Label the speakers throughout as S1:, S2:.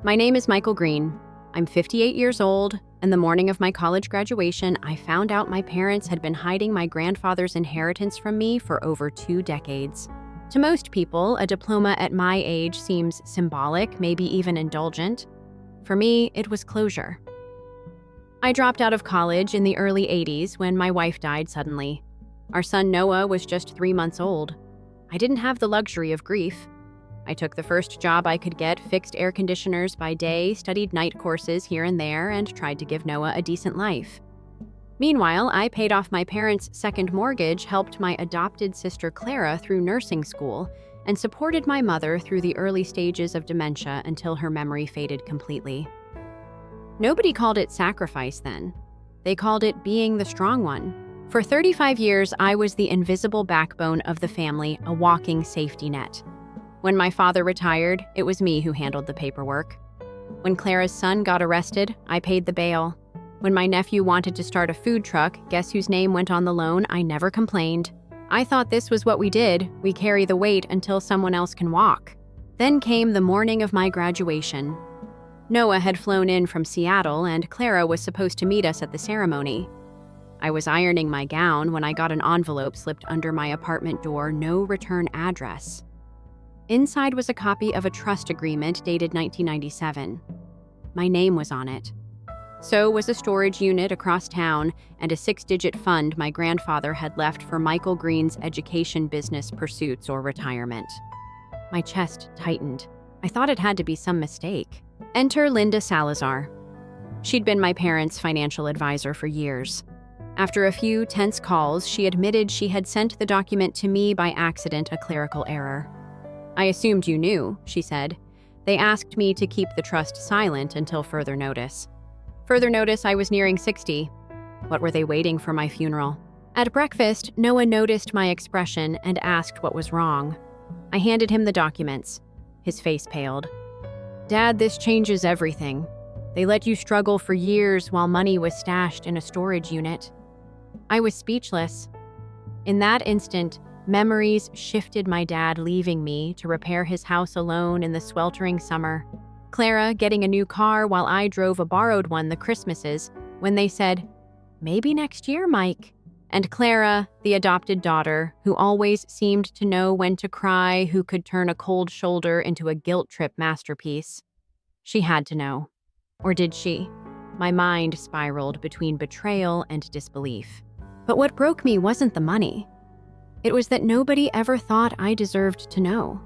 S1: My name is Michael Green. I'm 58 years old, and the morning of my college graduation, I found out my parents had been hiding my grandfather's inheritance from me for over 2 decades. To most people, a diploma at my age seems symbolic, maybe even indulgent. For me, it was closure. I dropped out of college in the early 80s when my wife died suddenly. Our son Noah was just 3 months old. I didn't have the luxury of grief. I took the first job I could get, fixed air conditioners by day, studied night courses here and there, and tried to give Noah a decent life. Meanwhile, I paid off my parents' second mortgage, helped my adopted sister Clara through nursing school, and supported my mother through the early stages of dementia until her memory faded completely. Nobody called it sacrifice then. They called it being the strong one. For 35 years, I was the invisible backbone of the family, a walking safety net. When my father retired, it was me who handled the paperwork. When Clara's son got arrested, I paid the bail. When my nephew wanted to start a food truck, guess whose name went on the loan? I never complained. I thought this was what we did. We carry the weight until someone else can walk. Then came the morning of my graduation. Noah had flown in from Seattle, and Clara was supposed to meet us at the ceremony. I was ironing my gown when I got an envelope slipped under my apartment door, no return address. Inside was a copy of a trust agreement dated 1997. My name was on it. So was a storage unit across town and a 6-digit fund my grandfather had left for Michael Green's education business pursuits or retirement. My chest tightened. I thought it had to be some mistake. Enter Linda Salazar. She'd been my parents' financial advisor for years. After a few tense calls, she admitted she had sent the document to me by accident, a clerical error. I assumed you knew, she said. They asked me to keep the trust silent until further notice. Further notice I was nearing 60. What were they waiting for my funeral? At breakfast, Noah noticed my expression and asked what was wrong. I handed him the documents. His face paled. Dad, this changes everything. They let you struggle for years while money was stashed in a storage unit. I was speechless. In that instant, memories shifted. My dad leaving me to repair his house alone in the sweltering summer. Clara getting a new car while I drove a borrowed one the Christmases when they said, "Maybe next year, Mike." And Clara, the adopted daughter, who always seemed to know when to cry, who could turn a cold shoulder into a guilt trip masterpiece. She had to know. Or did she? My mind spiraled between betrayal and disbelief. But what broke me wasn't the money. It was that nobody ever thought I deserved to know.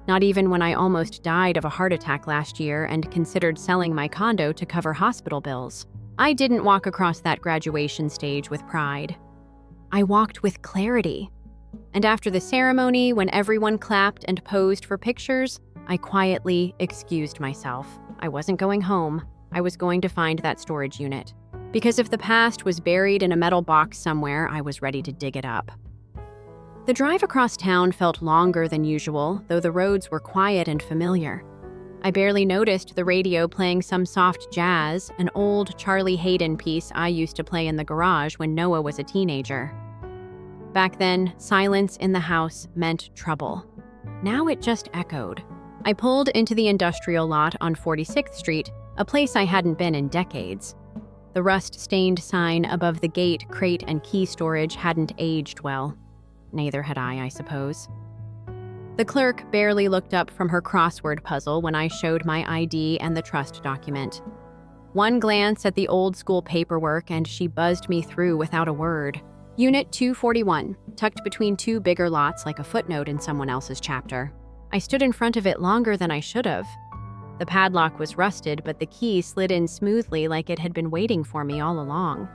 S1: Not even when I almost died of a heart attack last year and considered selling my condo to cover hospital bills. I didn't walk across that graduation stage with pride. I walked with clarity. And after the ceremony, when everyone clapped and posed for pictures, I quietly excused myself. I wasn't going home. I was going to find that storage unit. Because if the past was buried in a metal box somewhere, I was ready to dig it up. The drive across town felt longer than usual, though the roads were quiet and familiar. I barely noticed the radio playing some soft jazz, an old Charlie Hayden piece I used to play in the garage when Noah was a teenager. Back then, silence in the house meant trouble. Now it just echoed. I pulled into the industrial lot on 46th Street, a place I hadn't been in decades. The rust-stained sign above the gate, crate and key storage hadn't aged well. Neither had I suppose. The clerk barely looked up from her crossword puzzle when I showed my ID and the trust document. One glance at the old-school paperwork and she buzzed me through without a word. Unit 241, tucked between 2 bigger lots like a footnote in someone else's chapter. I stood in front of it longer than I should have. The padlock was rusted, but the key slid in smoothly like it had been waiting for me all along.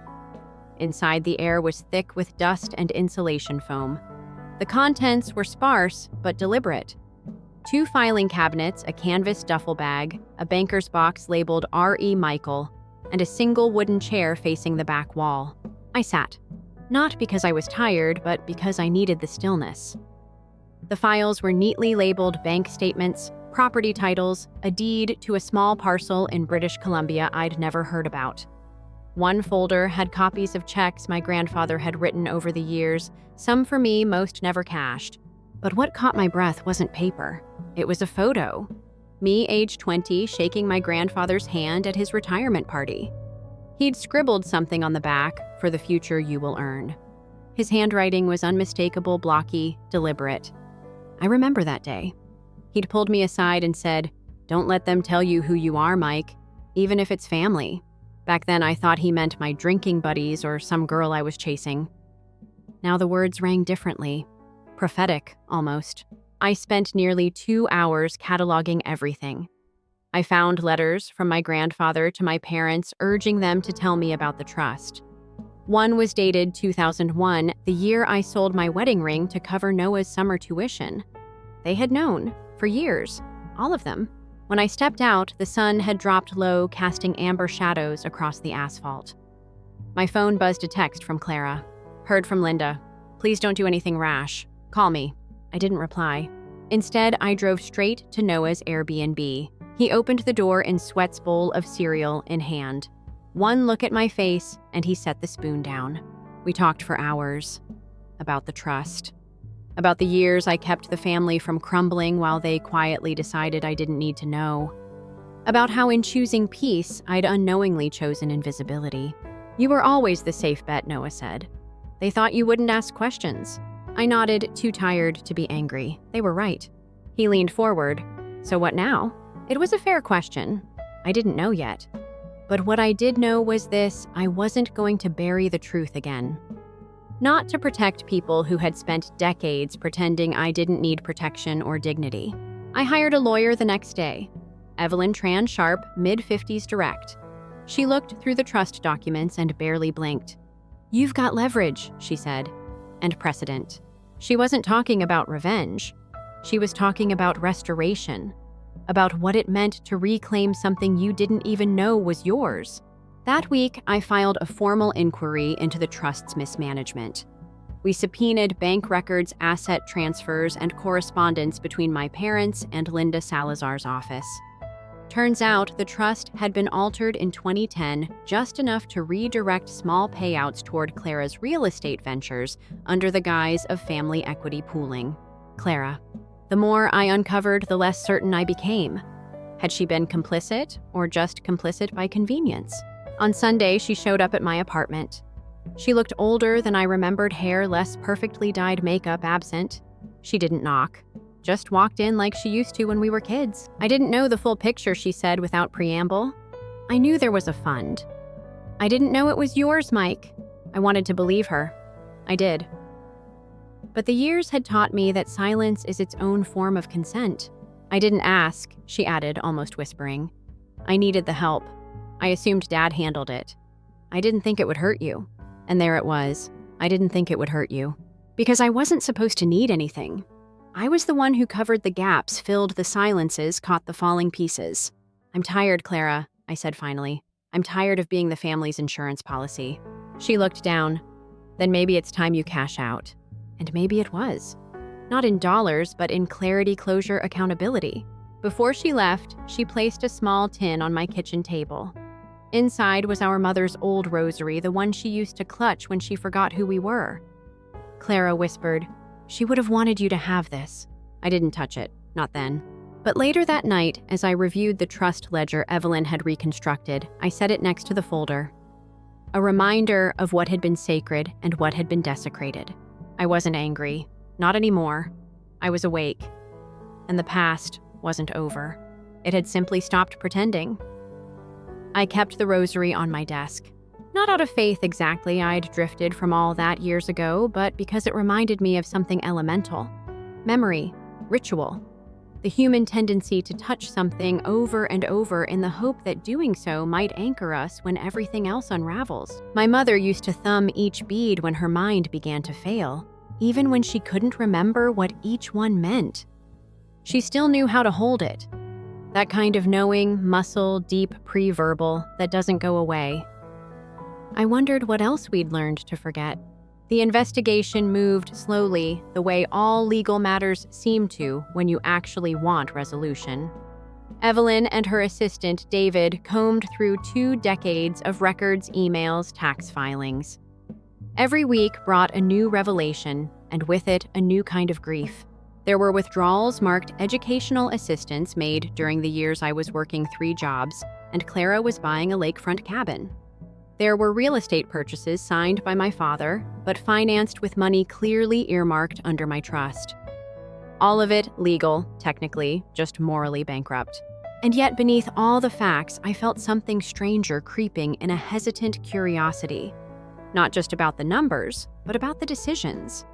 S1: Inside, the air was thick with dust and insulation foam. The contents were sparse but deliberate. 2 filing cabinets, a canvas duffel bag, a banker's box labeled R.E. Michael, and a single wooden chair facing the back wall. I sat, not because I was tired, but because I needed the stillness. The files were neatly labeled bank statements, property titles, a deed to a small parcel in British Columbia I'd never heard about. One folder had copies of checks my grandfather had written over the years, some for me, most never cashed. But what caught my breath wasn't paper. It was a photo. Me, age 20, shaking my grandfather's hand at his retirement party. He'd scribbled something on the back, "For the future you will earn." His handwriting was unmistakable, blocky, deliberate. I remember that day. He'd pulled me aside and said, "Don't let them tell you who you are, Mike, even if it's family." Back then, I thought he meant my drinking buddies or some girl I was chasing. Now the words rang differently. Prophetic, almost. I spent nearly 2 hours cataloging everything. I found letters from my grandfather to my parents urging them to tell me about the trust. One was dated 2001, the year I sold my wedding ring to cover Noah's summer tuition. They had known, for years, all of them. When I stepped out, the sun had dropped low, casting amber shadows across the asphalt. My phone buzzed a text from Clara. "Heard from Linda. Please don't do anything rash. Call me." I didn't reply. Instead, I drove straight to Noah's Airbnb. He opened the door in sweat's bowl of cereal in hand. One look at my face, and he set the spoon down. We talked for hours. About the trust. About the years I kept the family from crumbling while they quietly decided I didn't need to know. About how in choosing peace, I'd unknowingly chosen invisibility. "You were always the safe bet," Noah said. "They thought you wouldn't ask questions." I nodded, too tired to be angry. They were right. He leaned forward. "So what now?" It was a fair question. I didn't know yet. But what I did know was this: I wasn't going to bury the truth again. Not to protect people who had spent decades pretending I didn't need protection or dignity. I hired a lawyer the next day. Evelyn Tran Sharp, mid-50s, direct. She looked through the trust documents and barely blinked. "You've got leverage," she said, "and precedent." She wasn't talking about revenge. She was talking about restoration, about what it meant to reclaim something you didn't even know was yours. That week, I filed a formal inquiry into the trust's mismanagement. We subpoenaed bank records, asset transfers, and correspondence between my parents and Linda Salazar's office. Turns out the trust had been altered in 2010, just enough to redirect small payouts toward Clara's real estate ventures under the guise of family equity pooling. Clara. The more I uncovered, the less certain I became. Had she been complicit, or just complicit by convenience? On Sunday, she showed up at my apartment. She looked older than I remembered, hair less perfectly dyed, makeup absent. She didn't knock. Just walked in like she used to when we were kids. "I didn't know the full picture," she said without preamble. "I knew there was a fund." "I didn't know it was yours, Mike." I wanted to believe her. I did. But the years had taught me that silence is its own form of consent. "I didn't ask," she added, almost whispering. "I needed the help. I assumed Dad handled it. I didn't think it would hurt you." And there it was. I didn't think it would hurt you. Because I wasn't supposed to need anything. I was the one who covered the gaps, filled the silences, caught the falling pieces. "I'm tired, Clara," I said finally. "I'm tired of being the family's insurance policy." She looked down. "Then maybe it's time you cash out." And maybe it was. Not in dollars, but in clarity, closure, accountability. Before she left, she placed a small tin on my kitchen table. Inside was our mother's old rosary, the one she used to clutch when she forgot who we were. Clara whispered, "She would have wanted you to have this." I didn't touch it, not then. But later that night, as I reviewed the trust ledger Evelyn had reconstructed, I set it next to the folder. A reminder of what had been sacred and what had been desecrated. I wasn't angry. Not anymore. I was awake. And the past wasn't over. It had simply stopped pretending. I kept the rosary on my desk. Not out of faith exactly, I'd drifted from all that years ago, but because it reminded me of something elemental. Memory, ritual. The human tendency to touch something over and over in the hope that doing so might anchor us when everything else unravels. My mother used to thumb each bead when her mind began to fail, even when she couldn't remember what each one meant. She still knew how to hold it. That kind of knowing, muscle, deep pre-verbal that doesn't go away. I wondered what else we'd learned to forget. The investigation moved slowly, the way all legal matters seem to when you actually want resolution. Evelyn and her assistant, David, combed through 2 decades of records, emails, tax filings. Every week brought a new revelation, and with it, a new kind of grief. There were withdrawals marked educational assistance made during the years I was working 3 jobs, and Clara was buying a lakefront cabin. There were real estate purchases signed by my father, but financed with money clearly earmarked under my trust. All of it legal, technically, just morally bankrupt. And yet beneath all the facts, I felt something stranger creeping in a hesitant curiosity. Not just about the numbers, but about the decisions.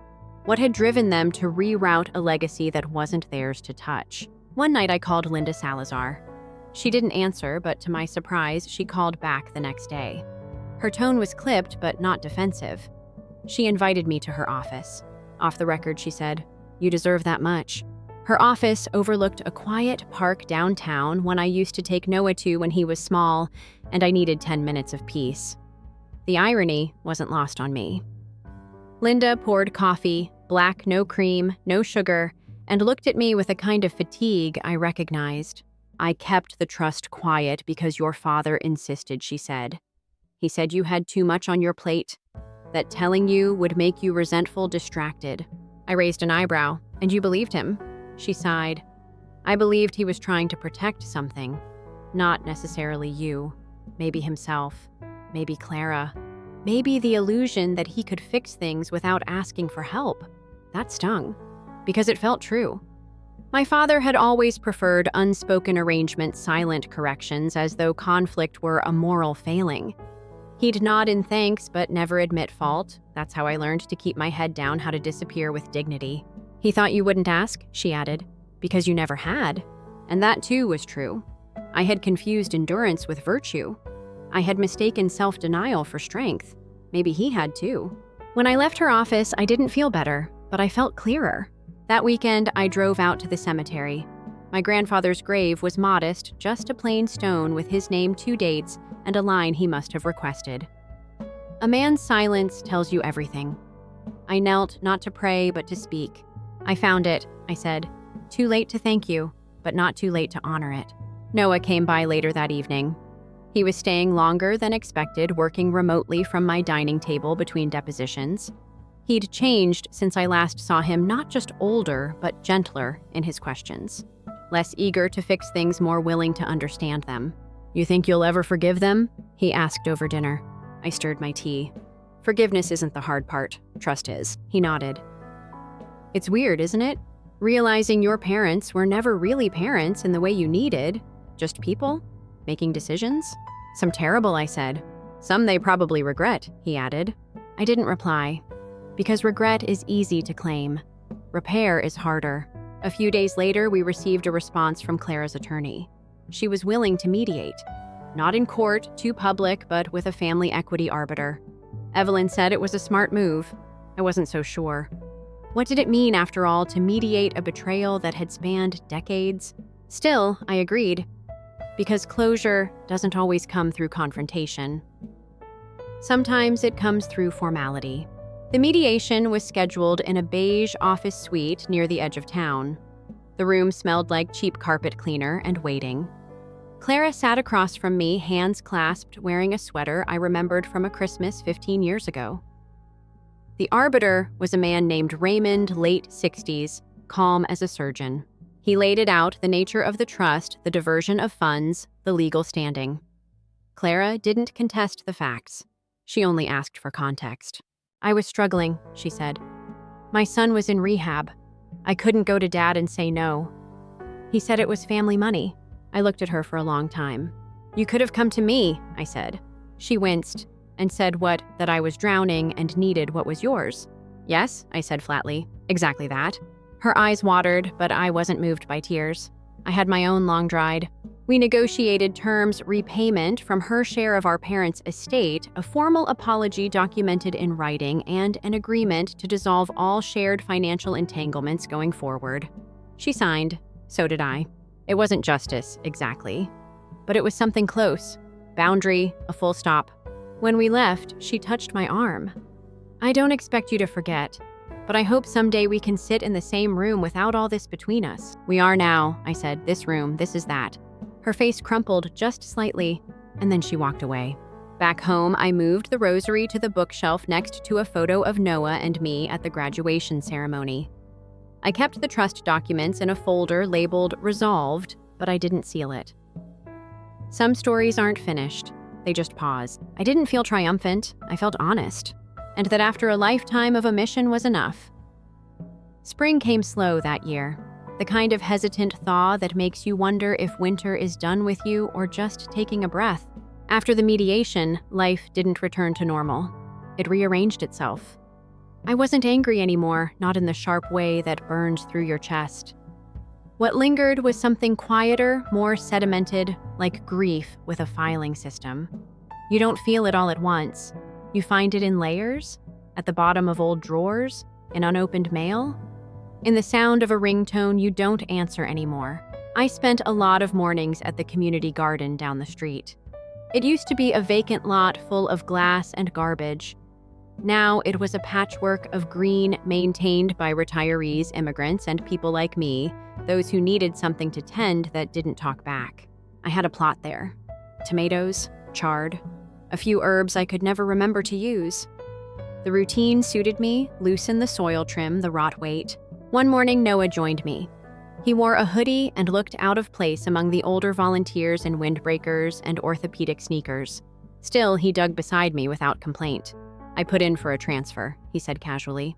S1: What had driven them to reroute a legacy that wasn't theirs to touch? One night I called Linda Salazar. She didn't answer, but to my surprise, she called back the next day. Her tone was clipped, but not defensive. She invited me to her office. Off the record, she said, "You deserve that much." Her office overlooked a quiet park downtown, one I used to take Noah to when he was small, and I needed 10 minutes of peace. The irony wasn't lost on me. Linda poured coffee, black, no cream, no sugar, and looked at me with a kind of fatigue I recognized. "I kept the trust quiet because your father insisted," she said. "He said you had too much on your plate, that telling you would make you resentful, distracted." I raised an eyebrow. "And you believed him?" She sighed. "I believed he was trying to protect something. Not necessarily you. Maybe himself. Maybe Clara. Maybe the illusion that he could fix things without asking for help." That stung, because it felt true. My father had always preferred unspoken arrangement, silent corrections, as though conflict were a moral failing. He'd nod in thanks, but never admit fault. That's how I learned to keep my head down, how to disappear with dignity. "He thought you wouldn't ask," she added, "because you never had." And that too was true. I had confused endurance with virtue. I had mistaken self-denial for strength. Maybe he had too. When I left her office, I didn't feel better, but I felt clearer. That weekend, I drove out to the cemetery. My grandfather's grave was modest, just a plain stone with his name, 2 dates, and a line he must have requested. A man's silence tells you everything. I knelt, not to pray, but to speak. "I found it," I said. "Too late to thank you, but not too late to honor it." Noah came by later that evening. He was staying longer than expected, working remotely from my dining table between depositions. He'd changed since I last saw him, not just older, but gentler in his questions. Less eager to fix things, more willing to understand them. "You think you'll ever forgive them?" he asked over dinner. I stirred my tea. "Forgiveness isn't the hard part. Trust is." He nodded. "It's weird, isn't it? Realizing your parents were never really parents in the way you needed. Just people, making decisions. Some terrible," I said. "Some they probably regret," he added. I didn't reply. Because regret is easy to claim. Repair is harder. A few days later, we received a response from Clara's attorney. She was willing to mediate. Not in court, too public, but with a family equity arbiter. Evelyn said it was a smart move. I wasn't so sure. What did it mean, after all, to mediate a betrayal that had spanned decades? Still, I agreed. Because closure doesn't always come through confrontation. Sometimes it comes through formality. The mediation was scheduled in a beige office suite near the edge of town. The room smelled like cheap carpet cleaner and waiting. Clara sat across from me, hands clasped, wearing a sweater I remembered from a Christmas 15 years ago. The arbiter was a man named Raymond, late 60s, calm as a surgeon. He laid it out, the nature of the trust, the diversion of funds, the legal standing. Clara didn't contest the facts. She only asked for context. "I was struggling," she said. "My son was in rehab. I couldn't go to Dad and say no. He said it was family money." I looked at her for a long time. "You could have come to me," I said. She winced and said that I was drowning and needed what was yours. "Yes," I said flatly. "Exactly that." Her eyes watered, but I wasn't moved by tears. I had my own long dried. We negotiated terms, repayment from her share of our parents' estate, a formal apology documented in writing, and an agreement to dissolve all shared financial entanglements going forward. She signed. So did I. It wasn't justice, exactly. But it was something close. Boundary, a full stop. When we left, she touched my arm. "I don't expect you to forget, but I hope someday we can sit in the same room without all this between us." "We are now," I said. "This room, this is that." Her face crumpled just slightly, and then she walked away. Back home, I moved the rosary to the bookshelf next to a photo of Noah and me at the graduation ceremony. I kept the trust documents in a folder labeled Resolved, but I didn't seal it. Some stories aren't finished. They just pause. I didn't feel triumphant. I felt honest. And that after a lifetime of omission was enough. Spring came slow that year. The kind of hesitant thaw that makes you wonder if winter is done with you or just taking a breath. After the mediation, life didn't return to normal. It rearranged itself. I wasn't angry anymore, not in the sharp way that burns through your chest. What lingered was something quieter, more sedimented, like grief with a filing system. You don't feel it all at once. You find it in layers, at the bottom of old drawers, in unopened mail, in the sound of a ringtone you don't answer anymore. I spent a lot of mornings at the community garden down the street. It used to be a vacant lot full of glass and garbage. Now it was a patchwork of green maintained by retirees, immigrants, and people like me, those who needed something to tend that didn't talk back. I had a plot there. Tomatoes, chard, a few herbs I could never remember to use. The routine suited me, loosen the soil trim, the rot weight. One morning, Noah joined me. He wore a hoodie and looked out of place among the older volunteers in windbreakers and orthopedic sneakers. Still, he dug beside me without complaint. I put in for a transfer, he said casually.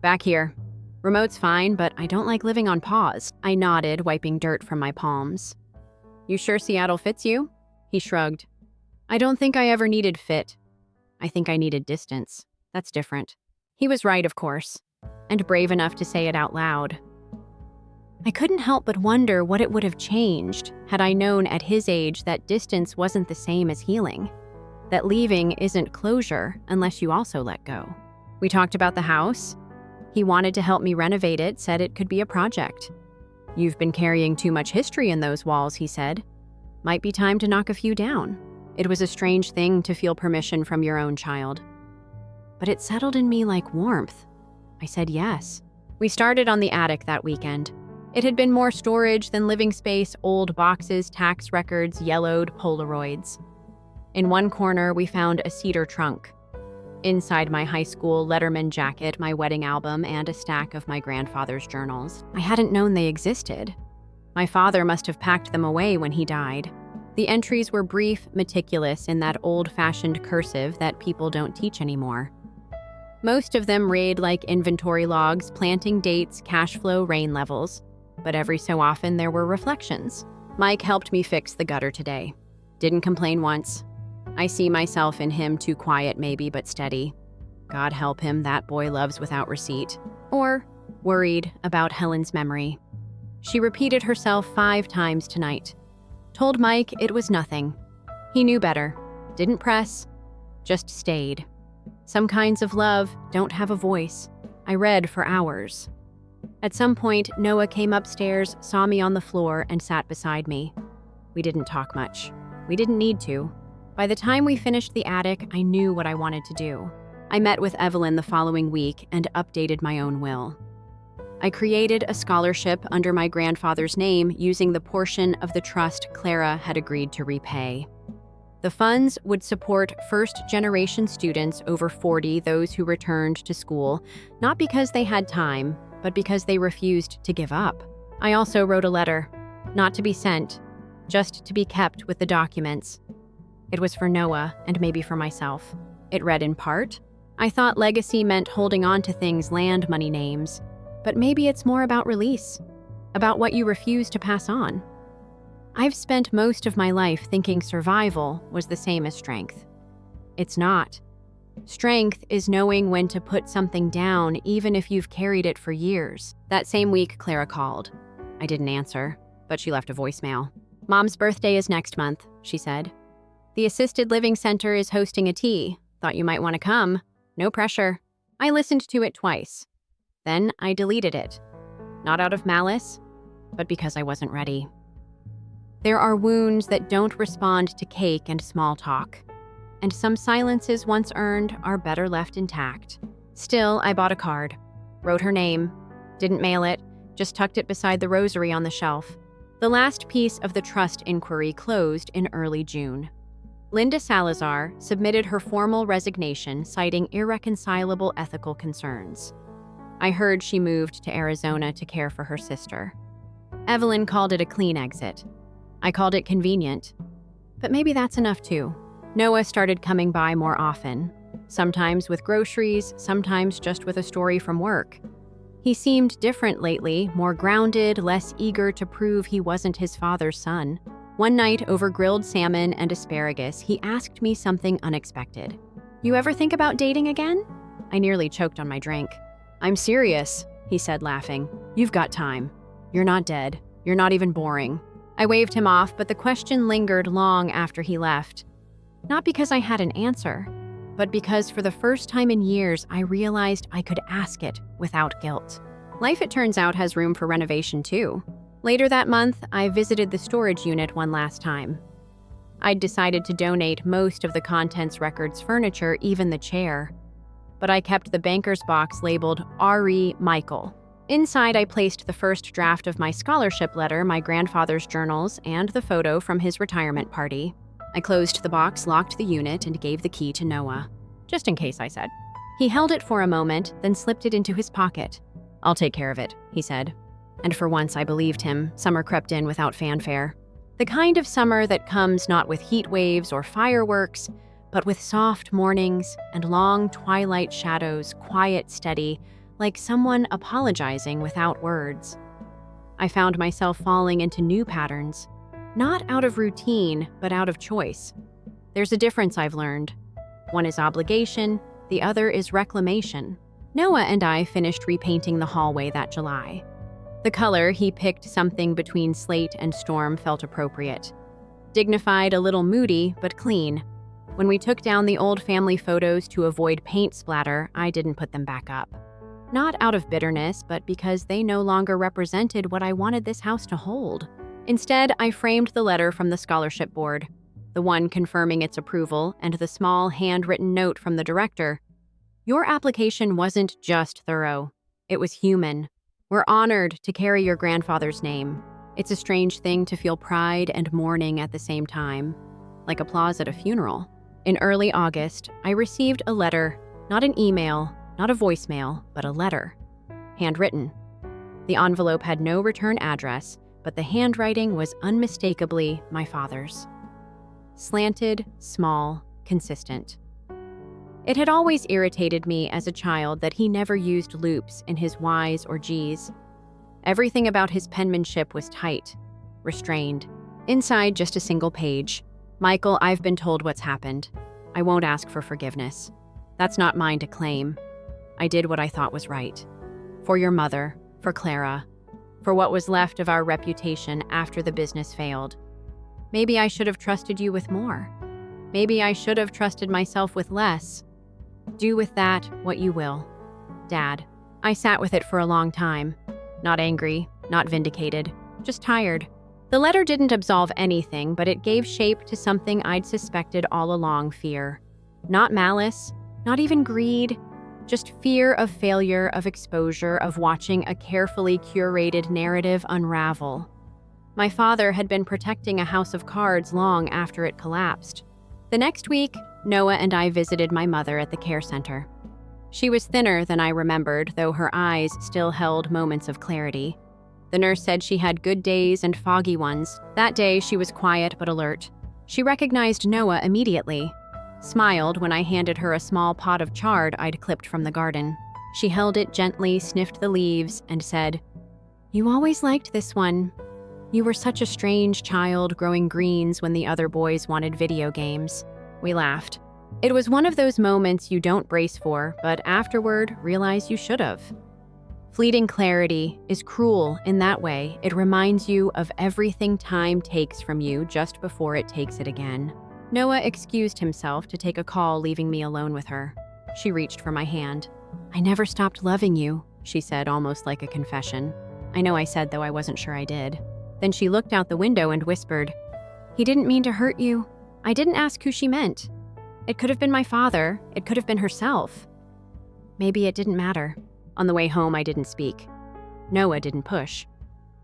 S1: Back here. Remote's fine, but I don't like living on pause. I nodded, wiping dirt from my palms. You sure Seattle fits you? He shrugged. I don't think I ever needed fit. I think I needed distance. That's different. He was right, of course, and brave enough to say it out loud. I couldn't help but wonder what it would have changed had I known at his age that distance wasn't the same as healing, that leaving isn't closure unless you also let go. We talked about the house. He wanted to help me renovate it, said it could be a project. You've been carrying too much history in those walls, he said. Might be time to knock a few down. It was a strange thing to feel permission from your own child. But it settled in me like warmth. I said yes. We started on the attic that weekend. It had been more storage than living space, old boxes, tax records, yellowed Polaroids. In one corner, we found a cedar trunk. Inside my high school Letterman jacket, my wedding album, and a stack of my grandfather's journals. I hadn't known they existed. My father must have packed them away when he died. The entries were brief, meticulous in that old-fashioned cursive that people don't teach anymore. Most of them read like inventory logs, planting dates, cash flow, rain levels. But every so often there were reflections. Mike helped me fix the gutter today. Didn't complain once. I see myself in him, too quiet maybe, but steady. God help him, that boy loves without receipt. Or worried about Helen's memory. She repeated herself 5 times tonight. Told Mike it was nothing. He knew better. Didn't press. Just stayed. Some kinds of love don't have a voice. I read for hours. At some point, Noah came upstairs, saw me on the floor, and sat beside me. We didn't talk much. We didn't need to. By the time we finished the attic, I knew what I wanted to do. I met with Evelyn the following week and updated my own will. I created a scholarship under my grandfather's name using the portion of the trust Clara had agreed to repay. The funds would support first-generation students over 40, those who returned to school, not because they had time, but because they refused to give up. I also wrote a letter, not to be sent, just to be kept with the documents. It was for Noah and maybe for myself. It read in part, I thought legacy meant holding on to things, land, money, names. But maybe it's more about release, about what you refuse to pass on. I've spent most of my life thinking survival was the same as strength. It's not. Strength is knowing when to put something down, even if you've carried it for years. That same week, Clara called. I didn't answer, but she left a voicemail. Mom's birthday is next month, she said. The assisted living center is hosting a tea. Thought you might want to come. No pressure. I listened to it twice. Then I deleted it. Not out of malice, but because I wasn't ready. There are wounds that don't respond to cake and small talk. And some silences once earned are better left intact. Still, I bought a card. Wrote her name. Didn't mail it, just tucked it beside the rosary on the shelf. The last piece of the trust inquiry closed in early June. Linda Salazar submitted her formal resignation, citing irreconcilable ethical concerns. I heard she moved to Arizona to care for her sister. Evelyn called it a clean exit. I called it convenient. But maybe that's enough too. Noah started coming by more often, sometimes with groceries, sometimes just with a story from work. He seemed different lately, more grounded, less eager to prove he wasn't his father's son. One night, over grilled salmon and asparagus, he asked me something unexpected. "You ever think about dating again?" I nearly choked on my drink. "I'm serious," he said, laughing. "You've got time. You're not dead. You're not even boring." I waved him off, but the question lingered long after he left. Not because I had an answer, but because for the first time in years, I realized I could ask it without guilt. Life, it turns out, has room for renovation too. Later that month, I visited the storage unit one last time. I'd decided to donate most of the contents records furniture, even the chair. But I kept the banker's box labeled R.E. Michael. Inside, I placed the first draft of my scholarship letter, my grandfather's journals, and the photo from his retirement party. I closed the box, locked the unit, and gave the key to Noah. "Just in case," I said. He held it for a moment, then slipped it into his pocket. "I'll take care of it," he said. And for once, I believed him. Summer crept in without fanfare. The kind of summer that comes not with heat waves or fireworks, but with soft mornings and long twilight shadows, quiet, steady, like someone apologizing without words. I found myself falling into new patterns, not out of routine, but out of choice. There's a difference I've learned. One is obligation, the other is reclamation. Noah and I finished repainting the hallway that July. The color he picked, something between slate and storm, felt appropriate. Dignified, a little moody, but clean. When we took down the old family photos to avoid paint splatter, I didn't put them back up. Not out of bitterness, but because they no longer represented what I wanted this house to hold. Instead, I framed the letter from the scholarship board, the one confirming its approval, and the small handwritten note from the director. "Your application wasn't just thorough. It was human. We're honored to carry your grandfather's name. It's a strange thing to feel pride and mourning at the same time, like applause at a funeral." In early August, I received a letter, not an email, not a voicemail, but a letter. Handwritten. The envelope had no return address, but the handwriting was unmistakably my father's. Slanted, small, consistent. It had always irritated me as a child that he never used loops in his Y's or G's. Everything about his penmanship was tight, restrained. Inside, just a single page. "Michael, I've been told what's happened. I won't ask for forgiveness. That's not mine to claim. I did what I thought was right. For your mother, for Clara, for what was left of our reputation after the business failed. Maybe I should have trusted you with more. Maybe I should have trusted myself with less. Do with that what you will. Dad." I sat with it for a long time. Not angry, not vindicated, just tired. The letter didn't absolve anything, but it gave shape to something I'd suspected all along: fear. Not malice, not even greed, just fear of failure, of exposure, of watching a carefully curated narrative unravel. My father had been protecting a house of cards long after it collapsed. The next week, Noah and I visited my mother at the care center. She was thinner than I remembered, though her eyes still held moments of clarity. The nurse said she had good days and foggy ones. That day, she was quiet but alert. She recognized Noah immediately, smiled when I handed her a small pot of chard I'd clipped from the garden. She held it gently, sniffed the leaves, and said, "You always liked this one. You were such a strange child, growing greens when the other boys wanted video games." We laughed. It was one of those moments you don't brace for, but afterward realize you should have. Fleeting clarity is cruel in that way. It reminds you of everything time takes from you just before it takes it again. Noah excused himself to take a call, leaving me alone with her. She reached for my hand. "I never stopped loving you," she said, almost like a confession. I know I said, though I wasn't sure I did. Then she looked out the window and whispered, "He didn't mean to hurt you." I didn't ask who she meant. It could have been my father. It could have been herself. Maybe it didn't matter. On the way home, I didn't speak. Noah didn't push.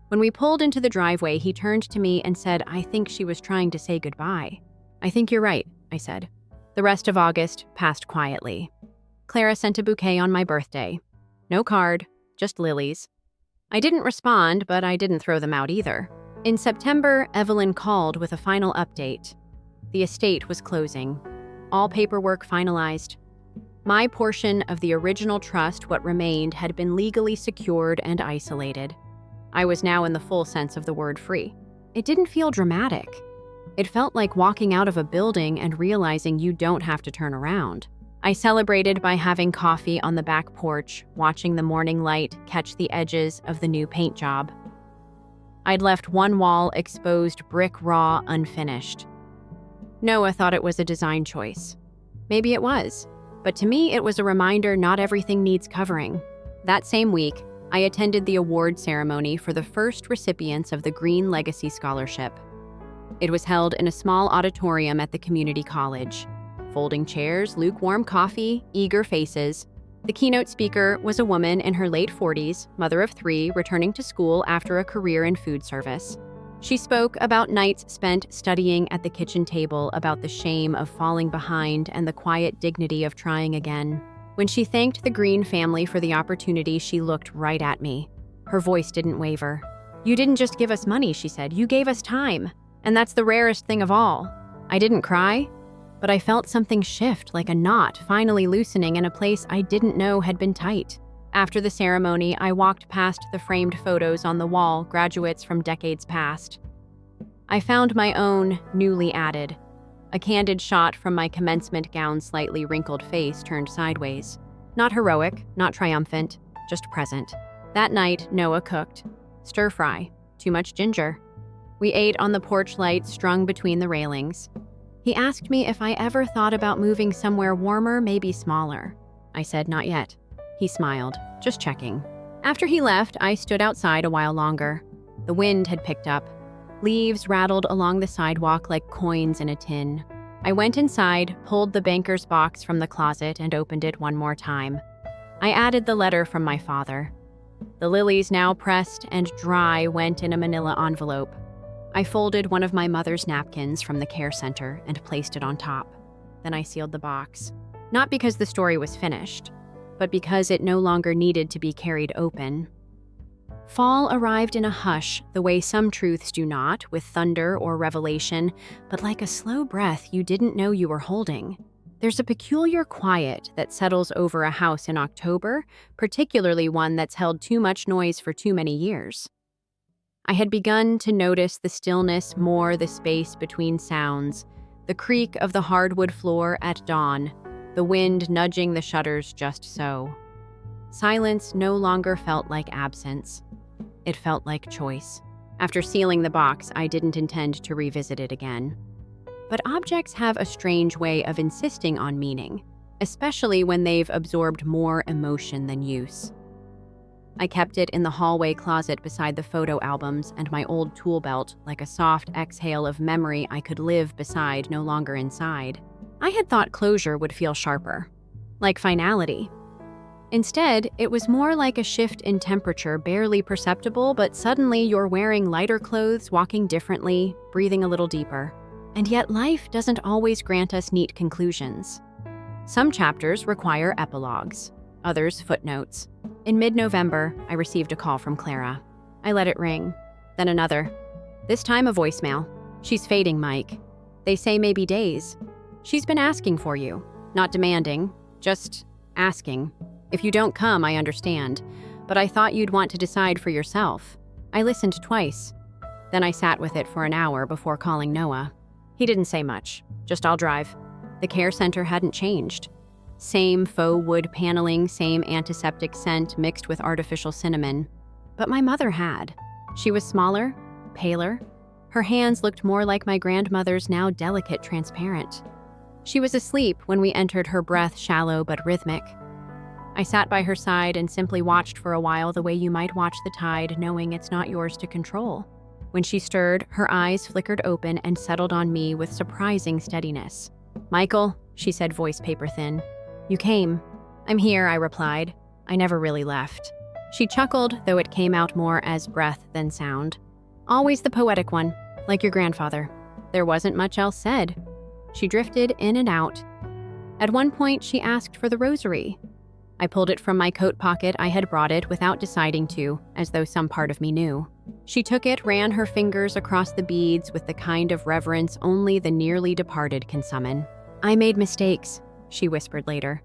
S1: When we pulled into the driveway, he turned to me and said, "I think she was trying to say goodbye." "I think you're right," I said. The rest of August passed quietly. Clara sent a bouquet on my birthday. No card, just lilies. I didn't respond, but I didn't throw them out either. In September, Evelyn called with a final update. The estate was closing. All paperwork finalized. My portion of the original trust, what remained, had been legally secured and isolated. I was now in the full sense of the word free. It didn't feel dramatic. It felt like walking out of a building and realizing you don't have to turn around. I celebrated by having coffee on the back porch, watching the morning light catch the edges of the new paint job. I'd left one wall exposed brick raw, unfinished. Noah thought it was a design choice. Maybe it was, but to me it was a reminder not everything needs covering. That same week, I attended the award ceremony for the first recipients of the Green Legacy Scholarship. It was held in a small auditorium at the community college. Folding chairs, lukewarm coffee, eager faces. The keynote speaker was a woman in her late 40s, mother of 3, returning to school after a career in food service. She spoke about nights spent studying at the kitchen table, about the shame of falling behind and the quiet dignity of trying again. When she thanked the Green family for the opportunity, she looked right at me. Her voice didn't waver. "You didn't just give us money," she said. "You gave us time. And that's the rarest thing of all." I didn't cry, but I felt something shift, like a knot finally loosening in a place I didn't know had been tight. After the ceremony, I walked past the framed photos on the wall, graduates from decades past. I found my own, newly added. A candid shot from my commencement gown's slightly wrinkled face turned sideways. Not heroic, not triumphant, just present. That night, Noah cooked. Stir fry. Too much ginger. We ate on the porch light strung between the railings. He asked me if I ever thought about moving somewhere warmer, maybe smaller. I said not yet. He smiled, just checking. After he left, I stood outside a while longer. The wind had picked up. Leaves rattled along the sidewalk like coins in a tin. I went inside, pulled the banker's box from the closet, and opened it one more time. I added the letter from my father. The lilies, now pressed and dry, went in a manila envelope. I folded one of my mother's napkins from the care center and placed it on top. Then I sealed the box. Not because the story was finished, but because it no longer needed to be carried open. Fall arrived in a hush, the way some truths do not, with thunder or revelation, but like a slow breath you didn't know you were holding. There's a peculiar quiet that settles over a house in October, particularly one that's held too much noise for too many years. I had begun to notice the stillness more, the space between sounds, the creak of the hardwood floor at dawn, the wind nudging the shutters just so. Silence no longer felt like absence. It felt like choice. After sealing the box, I didn't intend to revisit it again. But objects have a strange way of insisting on meaning, especially when they've absorbed more emotion than use. I kept it in the hallway closet beside the photo albums and my old tool belt, like a soft exhale of memory I could live beside, no longer inside. I had thought closure would feel sharper, like finality. Instead, it was more like a shift in temperature, barely perceptible, but suddenly you're wearing lighter clothes, walking differently, breathing a little deeper. And yet life doesn't always grant us neat conclusions. Some chapters require epilogues, others footnotes. In mid-November, I received a call from Clara. I let it ring, then another. This time a voicemail. "She's fading, Mike. They say maybe days. She's been asking for you. Not demanding, just asking. If you don't come, I understand. But I thought you'd want to decide for yourself." I listened twice. Then I sat with it for an hour before calling Noah. He didn't say much, just "I'll drive." The care center hadn't changed. Same faux wood paneling, same antiseptic scent mixed with artificial cinnamon. But my mother had. She was smaller, paler. Her hands looked more like my grandmother's, now delicate, transparent. She was asleep when we entered, her breath shallow but rhythmic. I sat by her side and simply watched for a while, the way you might watch the tide, knowing it's not yours to control. When she stirred, her eyes flickered open and settled on me with surprising steadiness. "Michael," she said, voice paper thin. "You came." "I'm here," I replied. I never really left. She chuckled, though it came out more as breath than sound. "Always the poetic one, like your grandfather." There wasn't much else said. She drifted in and out. At one point, she asked for the rosary. I pulled it from my coat pocket. I had brought it without deciding to, as though some part of me knew. She took it, ran her fingers across the beads with the kind of reverence only the nearly departed can summon. "I made mistakes," she whispered later.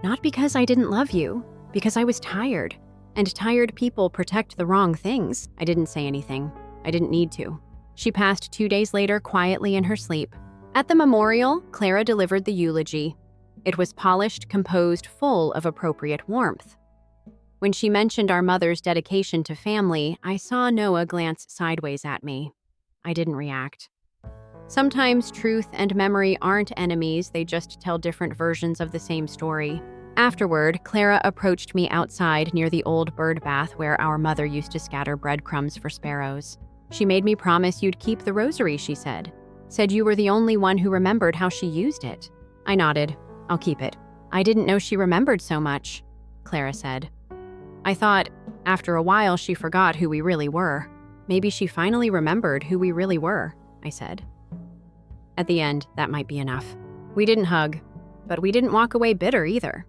S1: "Not because I didn't love you, because I was tired. And tired people protect the wrong things." I didn't say anything. I didn't need to. She passed 2 days later quietly in her sleep. At the memorial, Clara delivered the eulogy. It was polished, composed, full of appropriate warmth. When she mentioned our mother's dedication to family, I saw Noah glance sideways at me. I didn't react. Sometimes truth and memory aren't enemies, they just tell different versions of the same story. Afterward, Clara approached me outside near the old bird bath where our mother used to scatter breadcrumbs for sparrows. "She made me promise you'd keep the rosary," she said. "Said you were the only one who remembered how she used it." I nodded. "I'll keep it." "I didn't know she remembered so much," Clara said. I thought, after a while, she forgot who we really were. "Maybe she finally remembered who we really were," I said. At the end, that might be enough. We didn't hug, but we didn't walk away bitter either.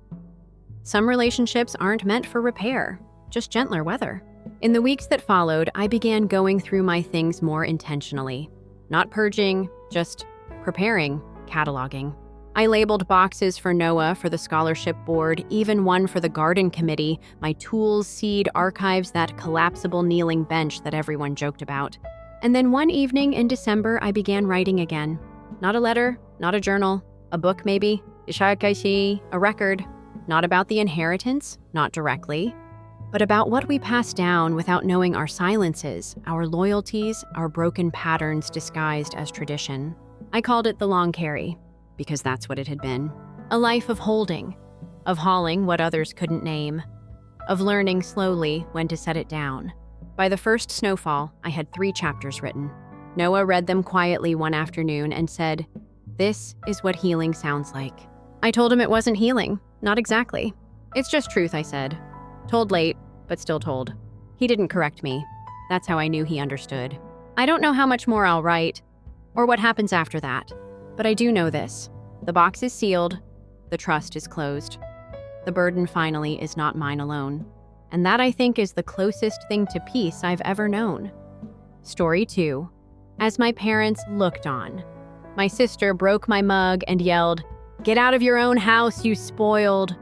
S1: Some relationships aren't meant for repair, just gentler weather. In the weeks that followed, I began going through my things more intentionally. Not purging, just preparing, cataloging. I labeled boxes for Noah for the scholarship board, even one for the garden committee, my tools, seed, archives, that collapsible kneeling bench that everyone joked about. And then one evening in December, I began writing again. Not a letter, not a journal, a book maybe, a record. Not about the inheritance, not directly, but about what we pass down without knowing our silences, our loyalties, our broken patterns disguised as tradition. I called it the long carry, because that's what it had been. A life of holding, of hauling what others couldn't name, of learning slowly when to set it down. By the first snowfall, I had 3 chapters written. Noah read them quietly one afternoon and said, "This is what healing sounds like." I told him it wasn't healing, not exactly. "It's just truth," I said. Told late, but still told. He didn't correct me. That's how I knew he understood. I don't know how much more I'll write, or what happens after that. But I do know this. The box is sealed. The trust is closed. The burden finally is not mine alone. And that, I think, is the closest thing to peace I've ever known. Story 2. As my parents looked on, my sister broke my mug and yelled, "Get out of your own house, you spoiled!"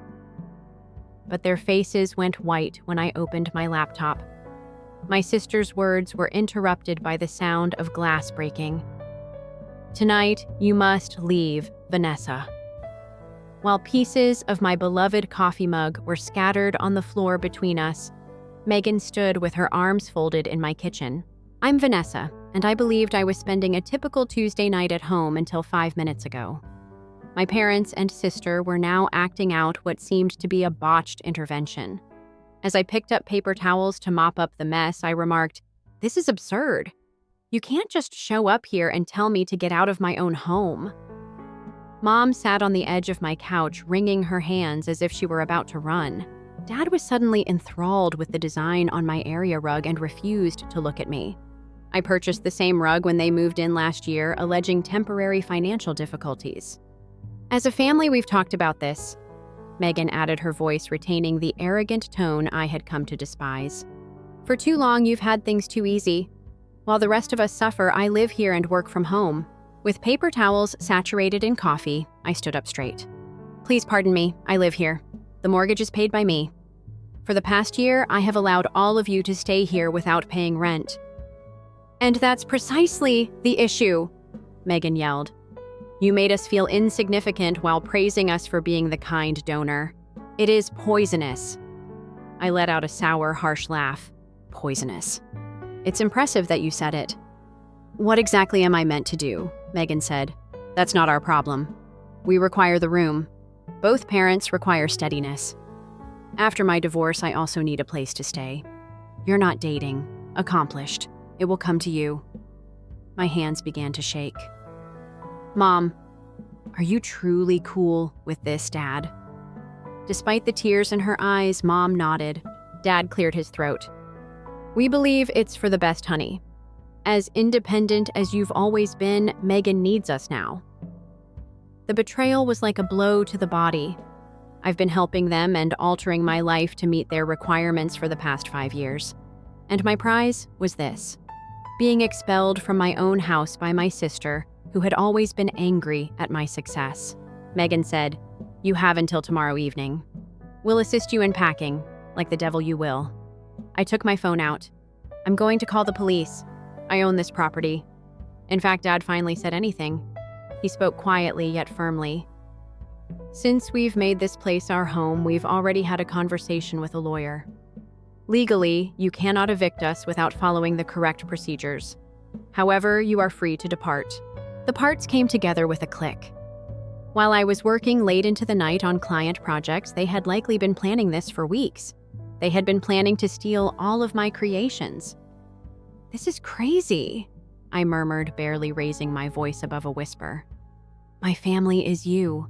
S1: But their faces went white when I opened my laptop. My sister's words were interrupted by the sound of glass breaking. "Tonight, you must leave, Vanessa." While pieces of my beloved coffee mug were scattered on the floor between us, Megan stood with her arms folded in my kitchen. I'm Vanessa, and I believed I was spending a typical Tuesday night at home until 5 minutes ago. My parents and sister were now acting out what seemed to be a botched intervention. As I picked up paper towels to mop up the mess, I remarked, "This is absurd. You can't just show up here and tell me to get out of my own home." Mom sat on the edge of my couch, wringing her hands as if she were about to run. Dad was suddenly enthralled with the design on my area rug and refused to look at me. I purchased the same rug when they moved in last year, alleging temporary financial difficulties. "As a family, we've talked about this," Megan added, her voice retaining the arrogant tone I had come to despise. "For too long, you've had things too easy. While the rest of us suffer, I live here and work from home." With paper towels saturated in coffee, I stood up straight. "Please pardon me, I live here. The mortgage is paid by me. For the past year, I have allowed all of you to stay here without paying rent." "And that's precisely the issue," Megan yelled. "You made us feel insignificant while praising us for being the kind donor. It is poisonous." I let out a sour, harsh laugh. "Poisonous. It's impressive that you said it." "What exactly am I meant to do?" Megan said. "That's not our problem. We require the room. Both parents require steadiness. After my divorce, I also need a place to stay. You're not dating. Accomplished. It will come to you." My hands began to shake. "Mom, are you truly cool with this, Dad?" Despite the tears in her eyes, Mom nodded. Dad cleared his throat. "We believe it's for the best, honey. As independent as you've always been, Megan needs us now." The betrayal was like a blow to the body. I've been helping them and altering my life to meet their requirements for the past 5 years. And my prize was this: being expelled from my own house by my sister, who had always been angry at my success. Megan said, "You have until tomorrow evening. We'll assist you in packing, like the devil you will." I took my phone out. "I'm going to call the police. I own this property." In fact, Dad finally said anything. He spoke quietly yet firmly. "Since we've made this place our home, we've already had a conversation with a lawyer. Legally, you cannot evict us without following the correct procedures. However, you are free to depart." The parts came together with a click. While I was working late into the night on client projects, they had likely been planning this for weeks. They had been planning to steal all of my creations. "This is crazy," I murmured, barely raising my voice above a whisper. "My family is you."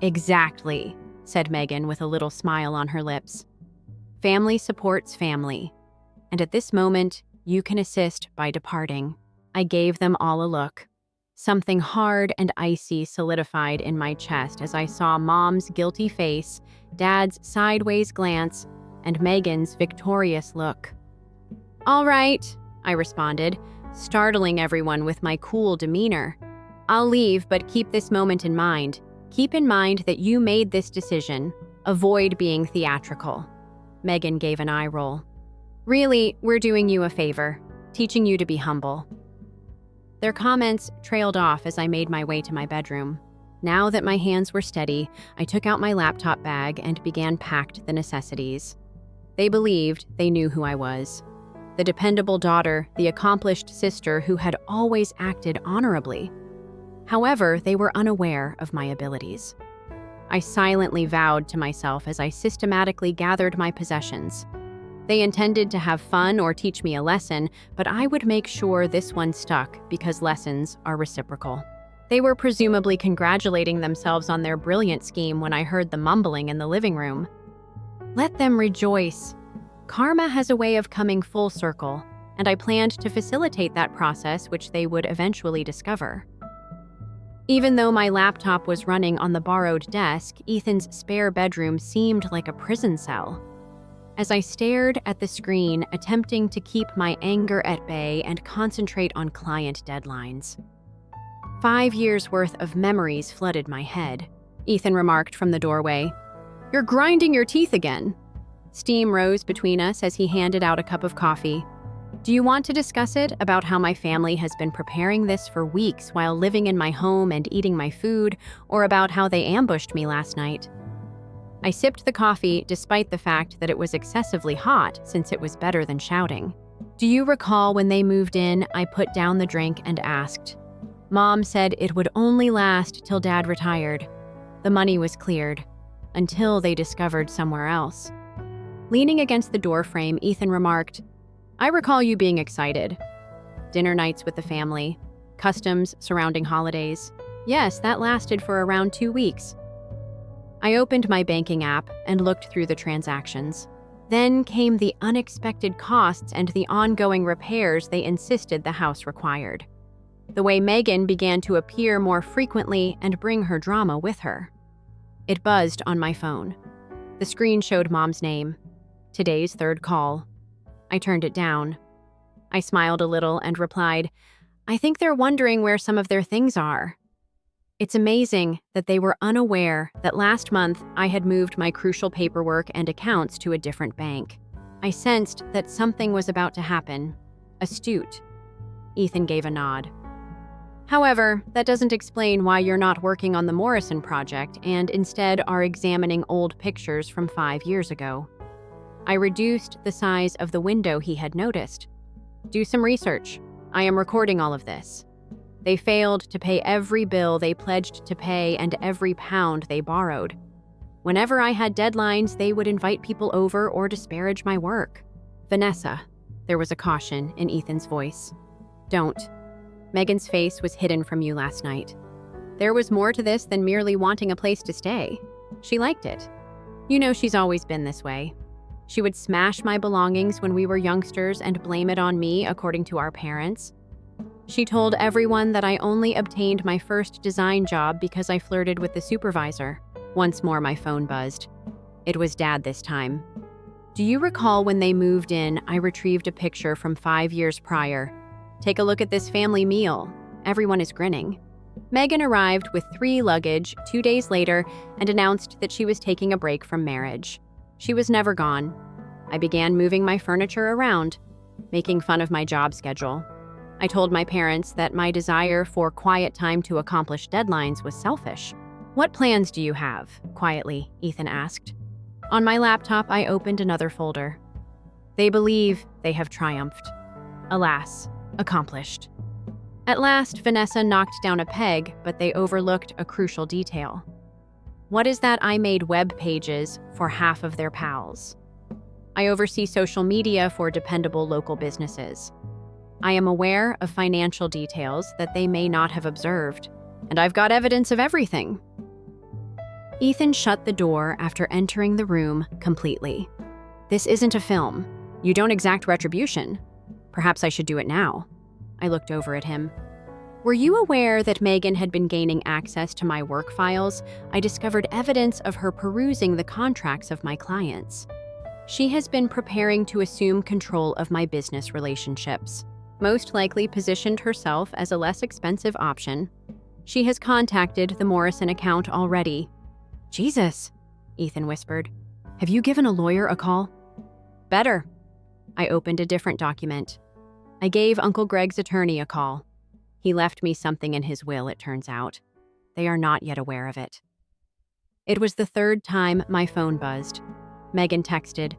S1: "Exactly," said Megan with a little smile on her lips. "Family supports family. And at this moment, you can assist by departing." I gave them all a look. Something hard and icy solidified in my chest as I saw Mom's guilty face, Dad's sideways glance, and Megan's victorious look. "All right," I responded, startling everyone with my cool demeanor. "I'll leave, but keep this moment in mind. Keep in mind that you made this decision. Avoid being theatrical." Megan gave an eye roll. "Really, we're doing you a favor, teaching you to be humble." Their comments trailed off as I made my way to my bedroom. Now that my hands were steady, I took out my laptop bag and began packed the necessities. They believed they knew who I was. The dependable daughter, the accomplished sister who had always acted honorably. However, they were unaware of my abilities. I silently vowed to myself as I systematically gathered my possessions. They intended to have fun or teach me a lesson, but I would make sure this one stuck because lessons are reciprocal. They were presumably congratulating themselves on their brilliant scheme when I heard the mumbling in the living room. Let them rejoice. Karma has a way of coming full circle, and I planned to facilitate that process, which they would eventually discover. Even though my laptop was running on the borrowed desk, Ethan's spare bedroom seemed like a prison cell. As I stared at the screen, attempting to keep my anger at bay and concentrate on client deadlines. 5 years' worth of memories flooded my head. Ethan remarked from the doorway, "You're grinding your teeth again." Steam rose between us as he handed out a cup of coffee. "Do you want to discuss it, about how my family has been preparing this for weeks while living in my home and eating my food, or about how they ambushed me last night?" I sipped the coffee despite the fact that it was excessively hot, since it was better than shouting. "Do you recall when they moved in, I put down the drink and asked? Mom said it would only last till Dad retired. The money was cleared, until they discovered somewhere else." Leaning against the doorframe, Ethan remarked, "I recall you being excited. Dinner nights with the family, customs surrounding holidays. Yes, that lasted for around 2 weeks. I opened my banking app and looked through the transactions. Then came the unexpected costs and the ongoing repairs they insisted the house required. The way Megan began to appear more frequently and bring her drama with her. It buzzed on my phone. The screen showed Mom's name. Today's third call. I turned it down. I smiled a little and replied, "I think they're wondering where some of their things are." It's amazing that they were unaware that last month I had moved my crucial paperwork and accounts to a different bank. I sensed that something was about to happen. Astute. Ethan gave a nod. "However, that doesn't explain why you're not working on the Morrison project and instead are examining old pictures from 5 years ago." I reduced the size of the window he had noticed. "Do some research. I am recording all of this. They failed to pay every bill they pledged to pay and every pound they borrowed. Whenever I had deadlines, they would invite people over or disparage my work." "Vanessa," there was a caution in Ethan's voice. "Don't. Megan's face was hidden from you last night. There was more to this than merely wanting a place to stay. She liked it. You know she's always been this way. She would smash my belongings when we were youngsters and blame it on me, according to our parents. She told everyone that I only obtained my first design job because I flirted with the supervisor." Once more my phone buzzed. It was Dad this time. Do you recall when they moved in, I retrieved a picture from 5 years prior? Take a look at this family meal. Everyone is grinning. Megan arrived with 3 luggage 2 days later and announced that she was taking a break from marriage. She was never gone. I began moving my furniture around, making fun of my job schedule. I told my parents that my desire for quiet time to accomplish deadlines was selfish. "What plans do you have?" quietly, Ethan asked. On my laptop, I opened another folder. They believe they have triumphed. Alas, accomplished. At last, Vanessa knocked down a peg, but they overlooked a crucial detail. What is that I made web pages for half of their pals? I oversee social media for dependable local businesses. I am aware of financial details that they may not have observed, and I've got evidence of everything. Ethan shut the door after entering the room completely. This isn't a film. You don't exact retribution. Perhaps I should do it now. I looked over at him. Were you aware that Megan had been gaining access to my work files? I discovered evidence of her perusing the contracts of my clients. She has been preparing to assume control of my business relationships. Most likely positioned herself as a less expensive option. She has contacted the Morrison account already. Jesus, Ethan whispered. Have you given a lawyer a call? Better. I opened a different document. I gave Uncle Greg's attorney a call. He left me something in his will, it turns out. They are not yet aware of it. It was the 3rd time my phone buzzed. Megan texted.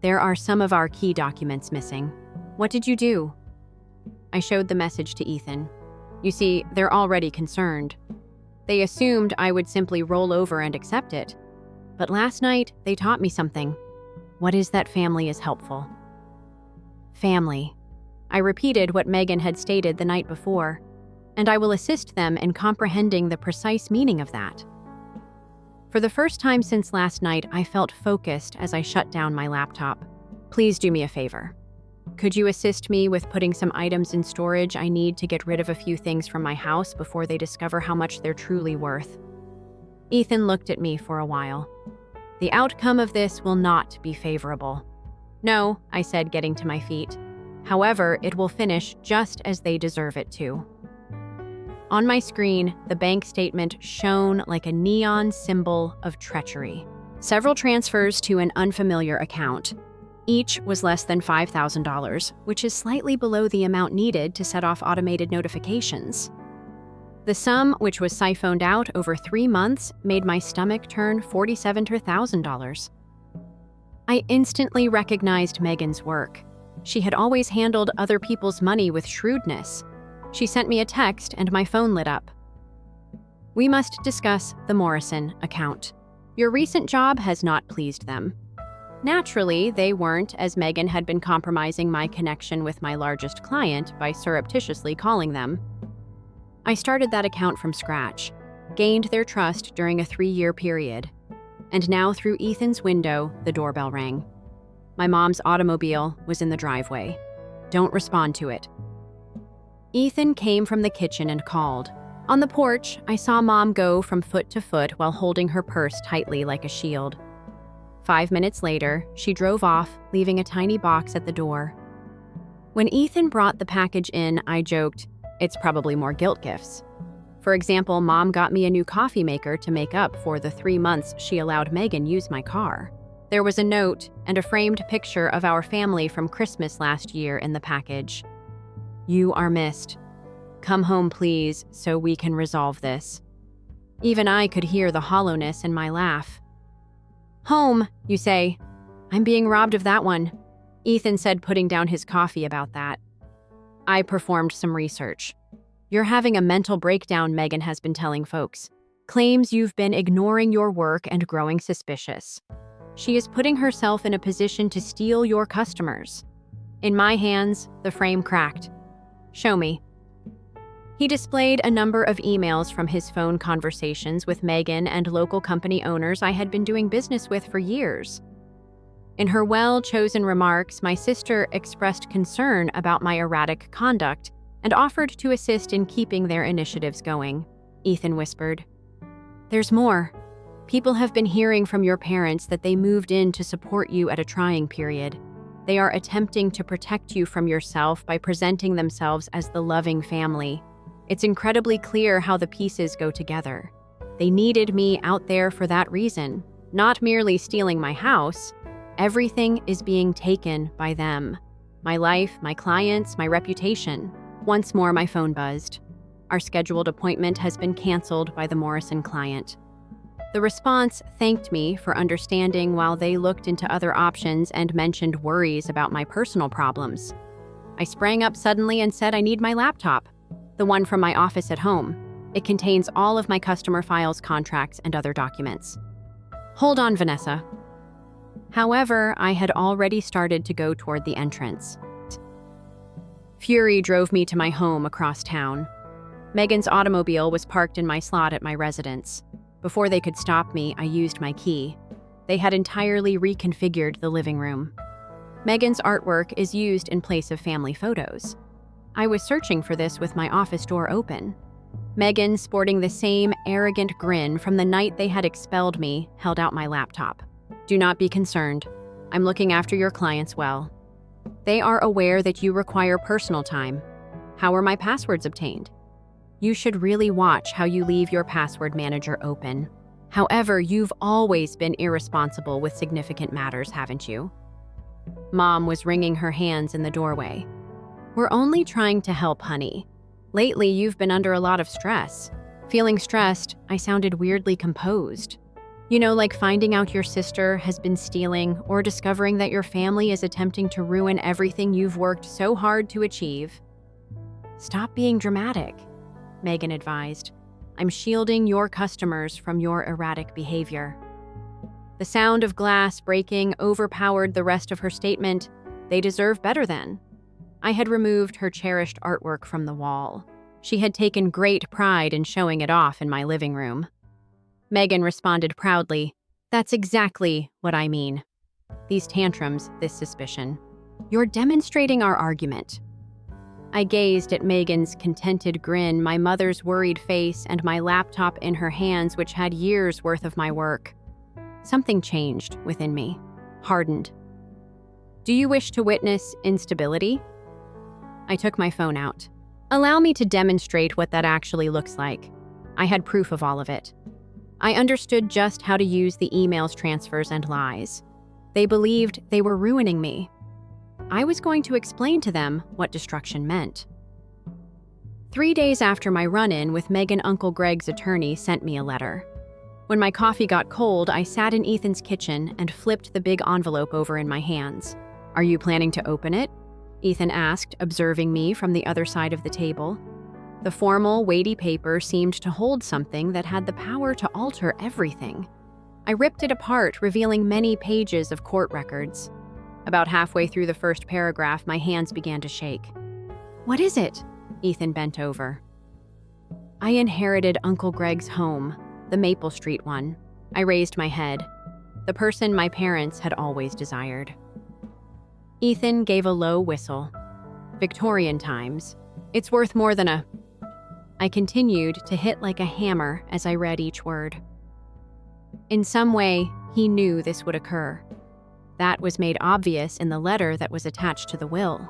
S1: There are some of our key documents missing. What did you do? I showed the message to Ethan. You see, they're already concerned. They assumed I would simply roll over and accept it. But last night, they taught me something. What is that family is helpful? Family. I repeated what Megan had stated the night before, and I will assist them in comprehending the precise meaning of that. For the first time since last night, I felt focused as I shut down my laptop. Please do me a favor. Could you assist me with putting some items in storage? I need to get rid of a few things from my house before they discover how much they're truly worth. Ethan looked at me for a while. The outcome of this will not be favorable. No, I said, getting to my feet. However, it will finish just as they deserve it to. On my screen, the bank statement shone like a neon symbol of treachery. Several transfers to an unfamiliar account. Each was less than $5,000, which is slightly below the amount needed to set off automated notifications. The sum, which was siphoned out over 3 months, made my stomach turn $47,000. I instantly recognized Megan's work. She had always handled other people's money with shrewdness. She sent me a text and my phone lit up. We must discuss the Morrison account. Your recent job has not pleased them. Naturally, they weren't, as Megan had been compromising my connection with my largest client by surreptitiously calling them. I started that account from scratch, gained their trust during a 3-year period, and now through Ethan's window, the doorbell rang. My mom's automobile was in the driveway. Don't respond to it. Ethan came from the kitchen and called. On the porch, I saw Mom go from foot to foot while holding her purse tightly like a shield. 5 minutes later, she drove off, leaving a tiny box at the door. When Ethan brought the package in, I joked, it's probably more guilt gifts. For example, Mom got me a new coffee maker to make up for the 3 months she allowed Megan use my car. There was a note and a framed picture of our family from Christmas last year in the package. You are missed. Come home, please, so we can resolve this. Even I could hear the hollowness in my laugh. Home, you say? I'm being robbed of that one, Ethan said, putting down his coffee about that. I performed some research. You're having a mental breakdown, Megan has been telling folks. Claims you've been ignoring your work and growing suspicious. She is putting herself in a position to steal your customers. In my hands, the frame cracked. Show me. He displayed a number of emails from his phone conversations with Megan and local company owners I had been doing business with for years. In her well-chosen remarks, my sister expressed concern about my erratic conduct and offered to assist in keeping their initiatives going. Ethan whispered, There's more. People have been hearing from your parents that they moved in to support you at a trying period. They are attempting to protect you from yourself by presenting themselves as the loving family. It's incredibly clear how the pieces go together. They needed me out there for that reason, not merely stealing my house. Everything is being taken by them. My life, my clients, my reputation. Once more, my phone buzzed. Our scheduled appointment has been canceled by the Morrison client. The response thanked me for understanding while they looked into other options and mentioned worries about my personal problems. I sprang up suddenly and said I need my laptop, the one from my office at home. It contains all of my customer files, contracts, and other documents. Hold on, Vanessa. However, I had already started to go toward the entrance. Fury drove me to my home across town. Megan's automobile was parked in my slot at my residence. Before they could stop me, I used my key. They had entirely reconfigured the living room. Megan's artwork is used in place of family photos. I was searching for this with my office door open. Megan, sporting the same arrogant grin from the night they had expelled me, held out my laptop. Do not be concerned. I'm looking after your clients well. They are aware that you require personal time. How were my passwords obtained? You should really watch how you leave your password manager open. However, you've always been irresponsible with significant matters, haven't you? Mom was wringing her hands in the doorway. We're only trying to help, honey. Lately, you've been under a lot of stress. Feeling stressed, I sounded weirdly composed. You know, like finding out your sister has been stealing or discovering that your family is attempting to ruin everything you've worked so hard to achieve. Stop being dramatic, Megan advised. I'm shielding your customers from your erratic behavior. The sound of glass breaking overpowered the rest of her statement. They deserve better then. I had removed her cherished artwork from the wall. She had taken great pride in showing it off in my living room. Megan responded proudly, That's exactly what I mean. These tantrums, this suspicion. You're demonstrating our argument. I gazed at Megan's contented grin, my mother's worried face, and my laptop in her hands, which had years' worth of my work. Something changed within me, hardened. Do you wish to witness instability? I took my phone out. Allow me to demonstrate what that actually looks like. I had proof of all of it. I understood just how to use the emails, transfers, and lies. They believed they were ruining me. I was going to explain to them what destruction meant. 3 days after my run-in with Megan, Uncle Greg's attorney sent me a letter. When my coffee got cold, I sat in Ethan's kitchen and flipped the big envelope over in my hands. Are you planning to open it? Ethan asked, observing me from the other side of the table. The formal, weighty paper seemed to hold something that had the power to alter everything. I ripped it apart, revealing many pages of court records. About halfway through the first paragraph, my hands began to shake. What is it? Ethan bent over. I inherited Uncle Greg's home, the Maple Street one. I raised my head. The person my parents had always desired. Ethan gave a low whistle. Victorian times. It's worth more than a... I continued to hit like a hammer as I read each word. In some way, he knew this would occur. That was made obvious in the letter that was attached to the will.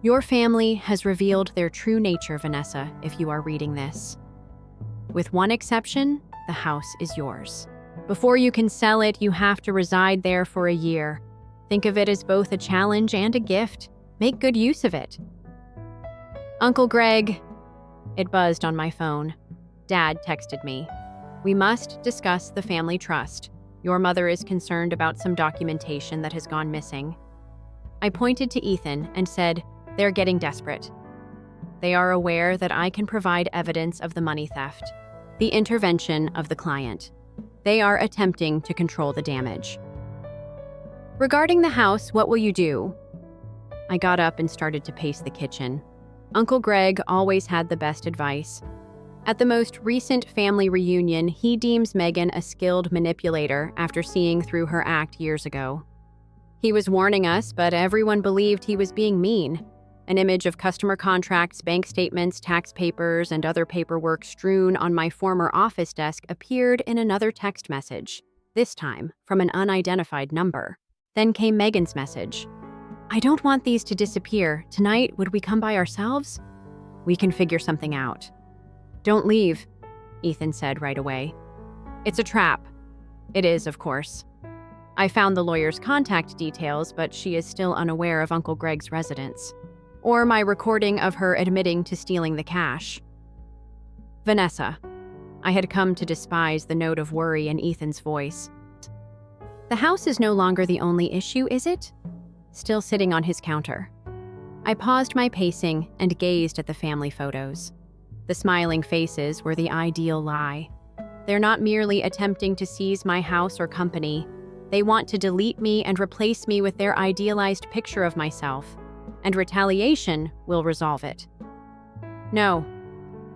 S1: Your family has revealed their true nature, Vanessa, if you are reading this. With one exception, the house is yours. Before you can sell it, you have to reside there for a year. Think of it as both a challenge and a gift. Make good use of it. Uncle Greg, it buzzed on my phone. Dad texted me. We must discuss the family trust. Your mother is concerned about some documentation that has gone missing. I pointed to Ethan and said, they're getting desperate. They are aware that I can provide evidence of the money theft, the intervention of the client. They are attempting to control the damage. Regarding the house, what will you do? I got up and started to pace the kitchen. Uncle Greg always had the best advice. At the most recent family reunion, he deems Megan a skilled manipulator after seeing through her act years ago. He was warning us, but everyone believed he was being mean. An image of customer contracts, bank statements, tax papers, and other paperwork strewn on my former office desk appeared in another text message, this time from an unidentified number. Then came Megan's message. "I don't want these to disappear. Tonight, would we come by ourselves? We can figure something out." "Don't leave," Ethan said right away. "It's a trap." It is, of course. I found the lawyer's contact details, but she is still unaware of Uncle Greg's residence, or my recording of her admitting to stealing the cash. Vanessa. I had come to despise the note of worry in Ethan's voice. "The house is no longer the only issue, is it?" Still sitting on his counter. I paused my pacing and gazed at the family photos. The smiling faces were the ideal lie. They're not merely attempting to seize my house or company. They want to delete me and replace me with their idealized picture of myself, and retaliation will resolve it. No.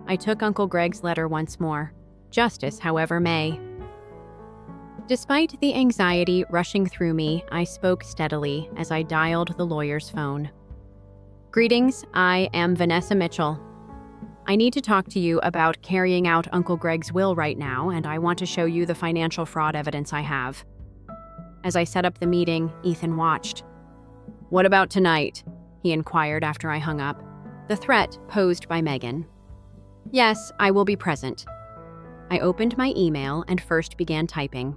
S1: I took Uncle Greg's letter once more. Justice, however, may. Despite the anxiety rushing through me, I spoke steadily as I dialed the lawyer's phone. "Greetings, I am Vanessa Mitchell. I need to talk to you about carrying out Uncle Greg's will right now, and I want to show you the financial fraud evidence I have." As I set up the meeting, Ethan watched. "What about tonight?" he inquired after I hung up. The threat posed by Megan. "Yes, I will be present." I opened my email and first began typing.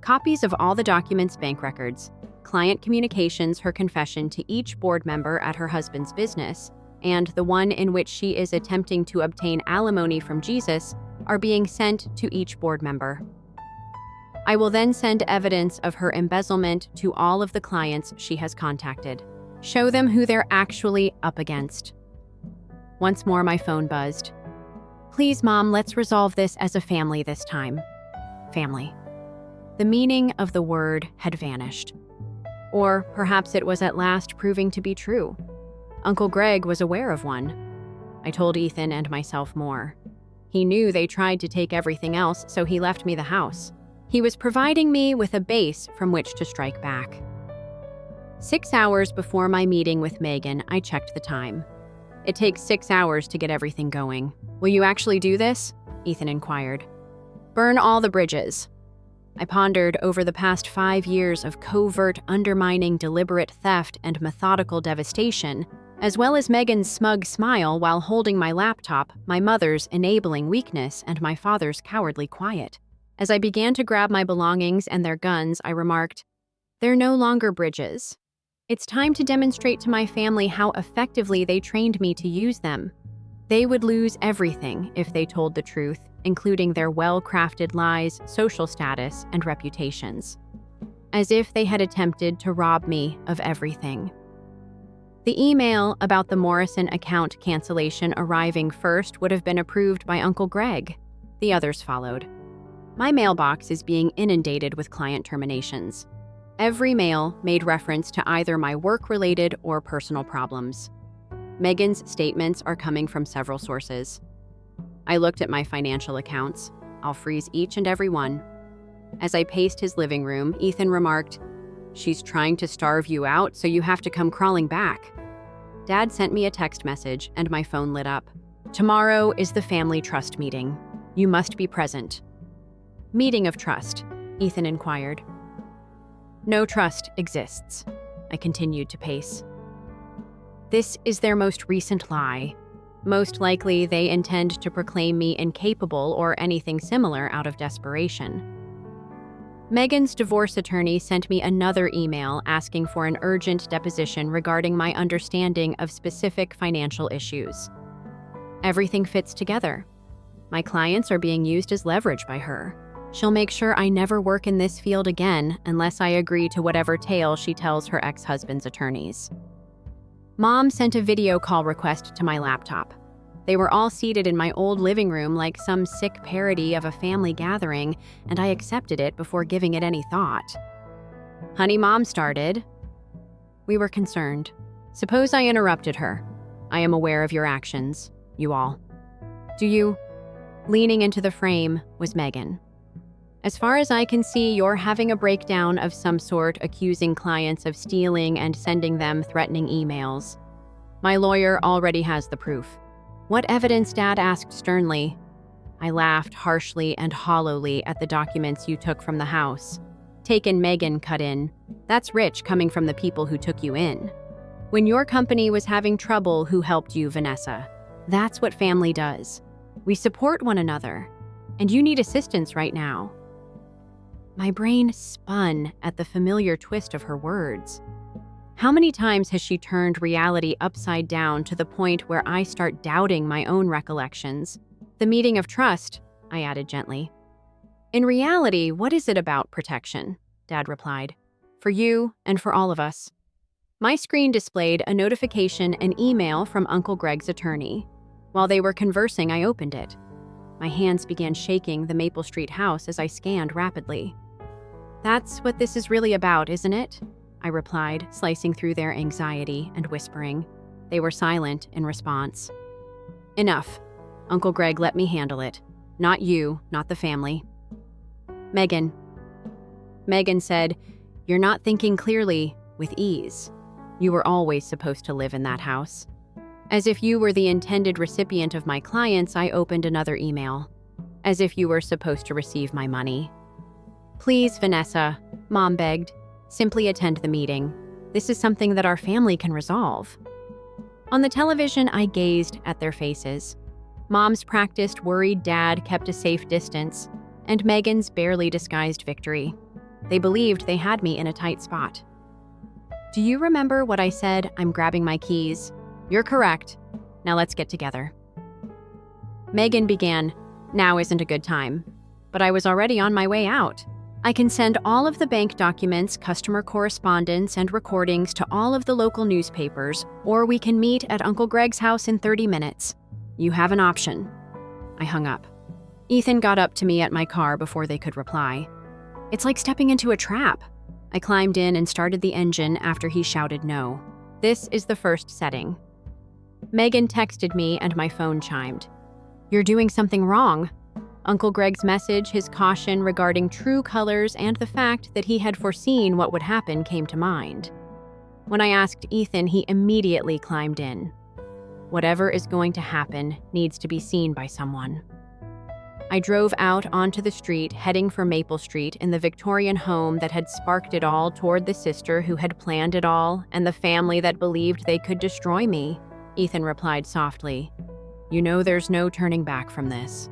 S1: Copies of all the documents' bank records, client communications, her confession to each board member at her husband's business, and the one in which she is attempting to obtain alimony from Jesus are being sent to each board member. I will then send evidence of her embezzlement to all of the clients she has contacted. Show them who they're actually up against. Once more, my phone buzzed. "Please, Mom, let's resolve this as a family this time." Family. The meaning of the word had vanished. Or perhaps it was at last proving to be true. Uncle Greg was aware of one. I told Ethan and myself more. He knew they tried to take everything else, so he left me the house. He was providing me with a base from which to strike back. 6 hours before my meeting with Megan, I checked the time. It takes 6 hours to get everything going. "Will you actually do this?" Ethan inquired. "Burn all the bridges." I pondered over the past 5 years of covert, undermining, deliberate theft and methodical devastation, as well as Megan's smug smile while holding my laptop, my mother's enabling weakness, and my father's cowardly quiet. As I began to grab my belongings and their guns, I remarked, "They're no longer bridges. It's time to demonstrate to my family how effectively they trained me to use them. They would lose everything if they told the truth, including their well-crafted lies, social status, and reputations. As if they had attempted to rob me of everything." The email about the Morrison account cancellation arriving first would have been approved by Uncle Greg. The others followed. My mailbox is being inundated with client terminations. Every mail made reference to either my work-related or personal problems. Megan's statements are coming from several sources. I looked at my financial accounts. I'll freeze each and every one. As I paced his living room, Ethan remarked, "She's trying to starve you out, so you have to come crawling back." Dad sent me a text message, and my phone lit up. "Tomorrow is the family trust meeting. You must be present." "Meeting of trust?" Ethan inquired. "No trust exists." I continued to pace. "This is their most recent lie. Most likely, they intend to proclaim me incapable or anything similar out of desperation." Megan's divorce attorney sent me another email asking for an urgent deposition regarding my understanding of specific financial issues. Everything fits together. My clients are being used as leverage by her. She'll make sure I never work in this field again unless I agree to whatever tale she tells her ex-husband's attorneys. Mom sent a video call request to my laptop. They were all seated in my old living room like some sick parody of a family gathering, and I accepted it before giving it any thought. "Honey, Mom started." We were concerned. "Suppose I interrupted her. I am aware of your actions, you all." "Do you?" Leaning into the frame was Megan. "As far as I can see, you're having a breakdown of some sort, accusing clients of stealing and sending them threatening emails. My lawyer already has the proof. What evidence? Dad asked sternly. I laughed harshly and hollowly at the documents you took from the house. Taken, Megan cut in. That's rich coming from the people who took you in. When your company was having trouble, who helped you, Vanessa? That's what family does. We support one another. And you need assistance right now. My brain spun at the familiar twist of her words. How many times has she turned reality upside down to the point where I start doubting my own recollections? The meeting of trust, I added gently. In reality, what is it about protection? Dad replied. For you and for all of us. My screen displayed a notification, an email from Uncle Greg's attorney. While they were conversing, I opened it. My hands began shaking the Maple Street house as I scanned rapidly. That's what this is really about, isn't it? I replied, slicing through their anxiety and whispering. They were silent in response. Enough. Uncle Greg let me handle it. Not you, not the family. Megan said, You're not thinking clearly, with ease. You were always supposed to live in that house. As if you were the intended recipient of my clients, I opened another email. As if you were supposed to receive my money. Please, Vanessa, Mom begged. Simply attend the meeting. This is something that our family can resolve. On the television, I gazed at their faces. Mom's practiced, worried dad kept a safe distance, and Megan's barely disguised victory. They believed they had me in a tight spot. Do you remember what I said? I'm grabbing my keys. You're correct. Now let's get together. Megan began, Now isn't a good time. But I was already on my way out. I can send all of the bank documents, customer correspondence, and recordings to all of the local newspapers, or we can meet at Uncle Greg's house in 30 minutes. You have an option. I hung up. Ethan got up to me at my car before they could reply. It's like stepping into a trap. I climbed in and started the engine after he shouted no. This is the first setting. Megan texted me and my phone chimed. You're doing something wrong. Uncle Greg's message, his caution regarding true colors, and the fact that he had foreseen what would happen came to mind. When I asked Ethan, he immediately climbed in. Whatever is going to happen needs to be seen by someone. I drove out onto the street, heading for Maple Street in the Victorian home that had sparked it all, toward the sister who had planned it all and the family that believed they could destroy me. Ethan replied softly, You know there's no turning back from this.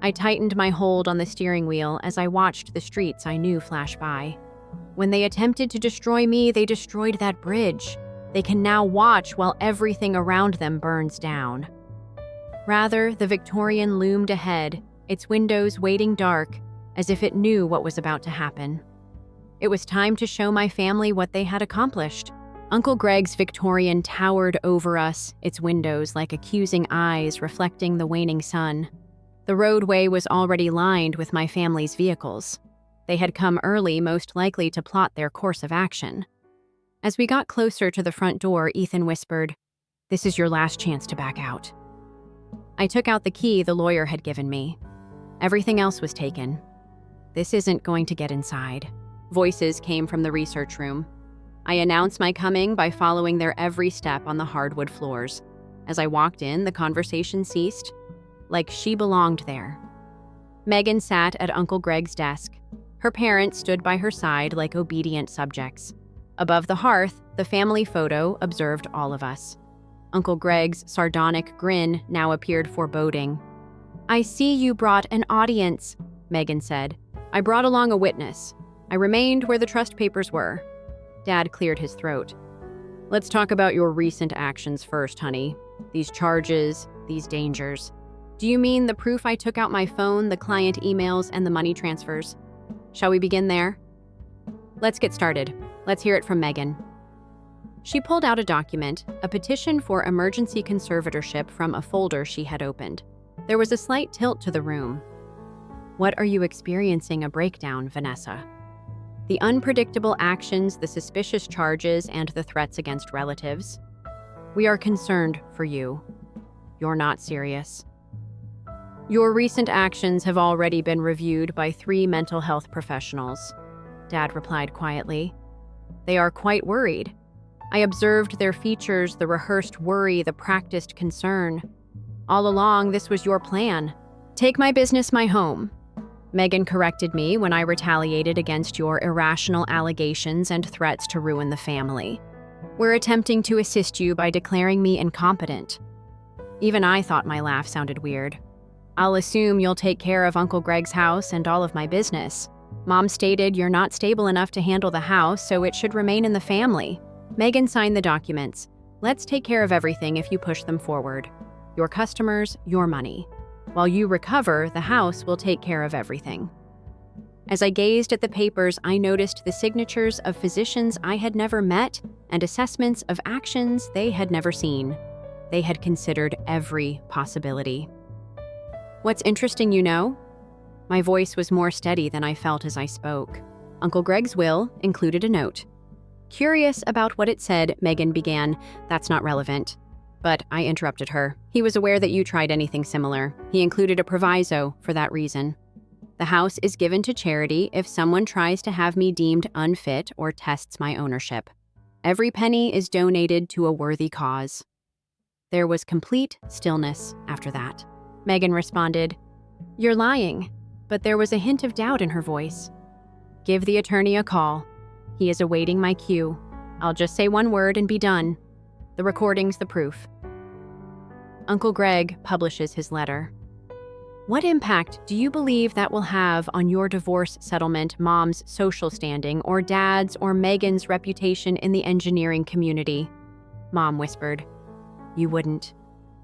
S1: I tightened my hold on the steering wheel as I watched the streets I knew flash by. When they attempted to destroy me, they destroyed that bridge. They can now watch while everything around them burns down. Rather, the Victorian loomed ahead, its windows waiting dark, as if it knew what was about to happen. It was time to show my family what they had accomplished. Uncle Greg's Victorian towered over us, its windows like accusing eyes reflecting the waning sun. The roadway was already lined with my family's vehicles. They had come early, most likely to plot their course of action. As we got closer to the front door, Ethan whispered, This is your last chance to back out. I took out the key the lawyer had given me. Everything else was taken. This isn't going to get inside. Voices came from the research room. I announced my coming by following their every step on the hardwood floors. As I walked in, the conversation ceased, like she belonged there. Megan sat at Uncle Greg's desk. Her parents stood by her side like obedient subjects. Above the hearth, the family photo observed all of us. Uncle Greg's sardonic grin now appeared foreboding. I see you brought an audience, Megan said. I brought along a witness. I remained where the trust papers were. Dad cleared his throat. Let's talk about your recent actions first, honey. These charges, these dangers. Do you mean the proof I took out my phone, the client emails, and the money transfers? Shall we begin there? Let's get started. Let's hear it from Megan. She pulled out a document, a petition for emergency conservatorship from a folder she had opened. There was a slight tilt to the room. What are you experiencing a breakdown, Vanessa? The unpredictable actions, the suspicious charges, and the threats against relatives. We are concerned for you. You're not serious. Your recent actions have already been reviewed by 3 mental health professionals, Dad replied quietly. They are quite worried. I observed their features, the rehearsed worry, the practiced concern. All along, this was your plan. Take my business, my home. Megan corrected me when I retaliated against your irrational allegations and threats to ruin the family. We're attempting to assist you by declaring me incompetent. Even I thought my laugh sounded weird. I'll assume you'll take care of Uncle Greg's house and all of my business. Mom stated you're not stable enough to handle the house, so it should remain in the family. Megan signed the documents. Let's take care of everything if you push them forward. Your customers, your money. While you recover, the house will take care of everything. As I gazed at the papers, I noticed the signatures of physicians I had never met and assessments of actions they had never seen. They had considered every possibility. What's interesting, you know? My voice was more steady than I felt as I spoke. Uncle Greg's will included a note. Curious about what it said, Megan began. That's not relevant. But I interrupted her. He was aware that you tried anything similar. He included a proviso for that reason. The house is given to charity if someone tries to have me deemed unfit or tests my ownership. Every penny is donated to a worthy cause. There was complete stillness after that. Megan responded, "You're lying," but there was a hint of doubt in her voice. "Give the attorney a call. He is awaiting my cue. I'll just say one word and be done. The recording's the proof." Uncle Greg publishes his letter. What impact do you believe that will have on your divorce settlement, Mom's social standing, or Dad's or Megan's reputation in the engineering community? Mom whispered. You wouldn't.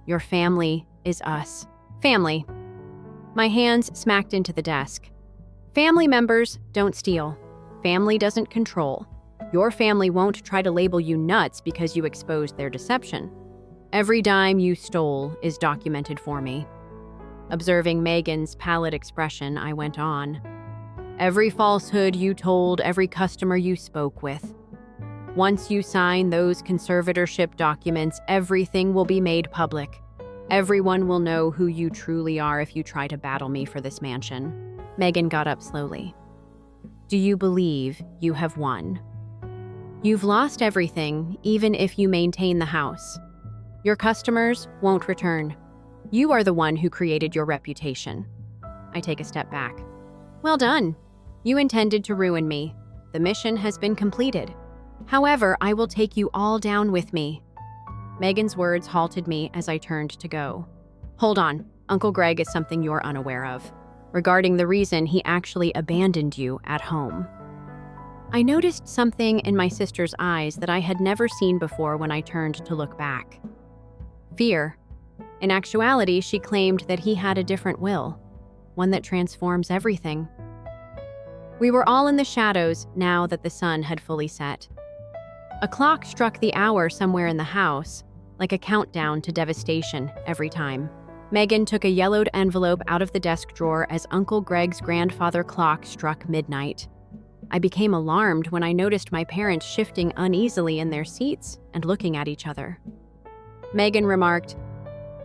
S1: Your family is us. Family. My hands smacked into the desk. Family members don't steal. Family doesn't control. Your family won't try to label you nuts because you exposed their deception. Every dime you stole is documented for me. Observing Megan's pallid expression, I went on. Every falsehood you told, every customer you spoke with. Once you sign those conservatorship documents, everything will be made public. Everyone will know who you truly are if you try to battle me for this mansion. Megan got up slowly. Do you believe you have won? You've lost everything, even if you maintain the house. Your customers won't return. You are the one who created your reputation. I take a step back. Well done. You intended to ruin me. The mission has been completed. However, I will take you all down with me. Megan's words halted me as I turned to go. Hold on. Uncle Greg is something you're unaware of, regarding the reason he actually abandoned you at home. I noticed something in my sister's eyes that I had never seen before when I turned to look back. Fear. In actuality, she claimed that he had a different will, one that transforms everything. We were all in the shadows now that the sun had fully set. A clock struck the hour somewhere in the house, like a countdown to devastation every time. Megan took a yellowed envelope out of the desk drawer as Uncle Greg's grandfather clock struck midnight. I became alarmed when I noticed my parents shifting uneasily in their seats and looking at each other. Megan remarked,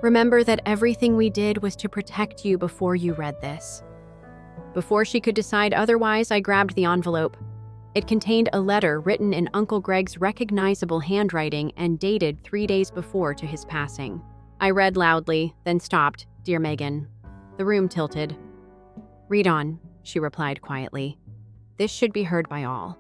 S1: "Remember that everything we did was to protect you before you read this." Before she could decide otherwise, I grabbed the envelope. It contained a letter written in Uncle Greg's recognizable handwriting and dated 3 days before to his passing. I read loudly, then stopped. Dear Megan. The room tilted. Read on, she replied quietly. This should be heard by all.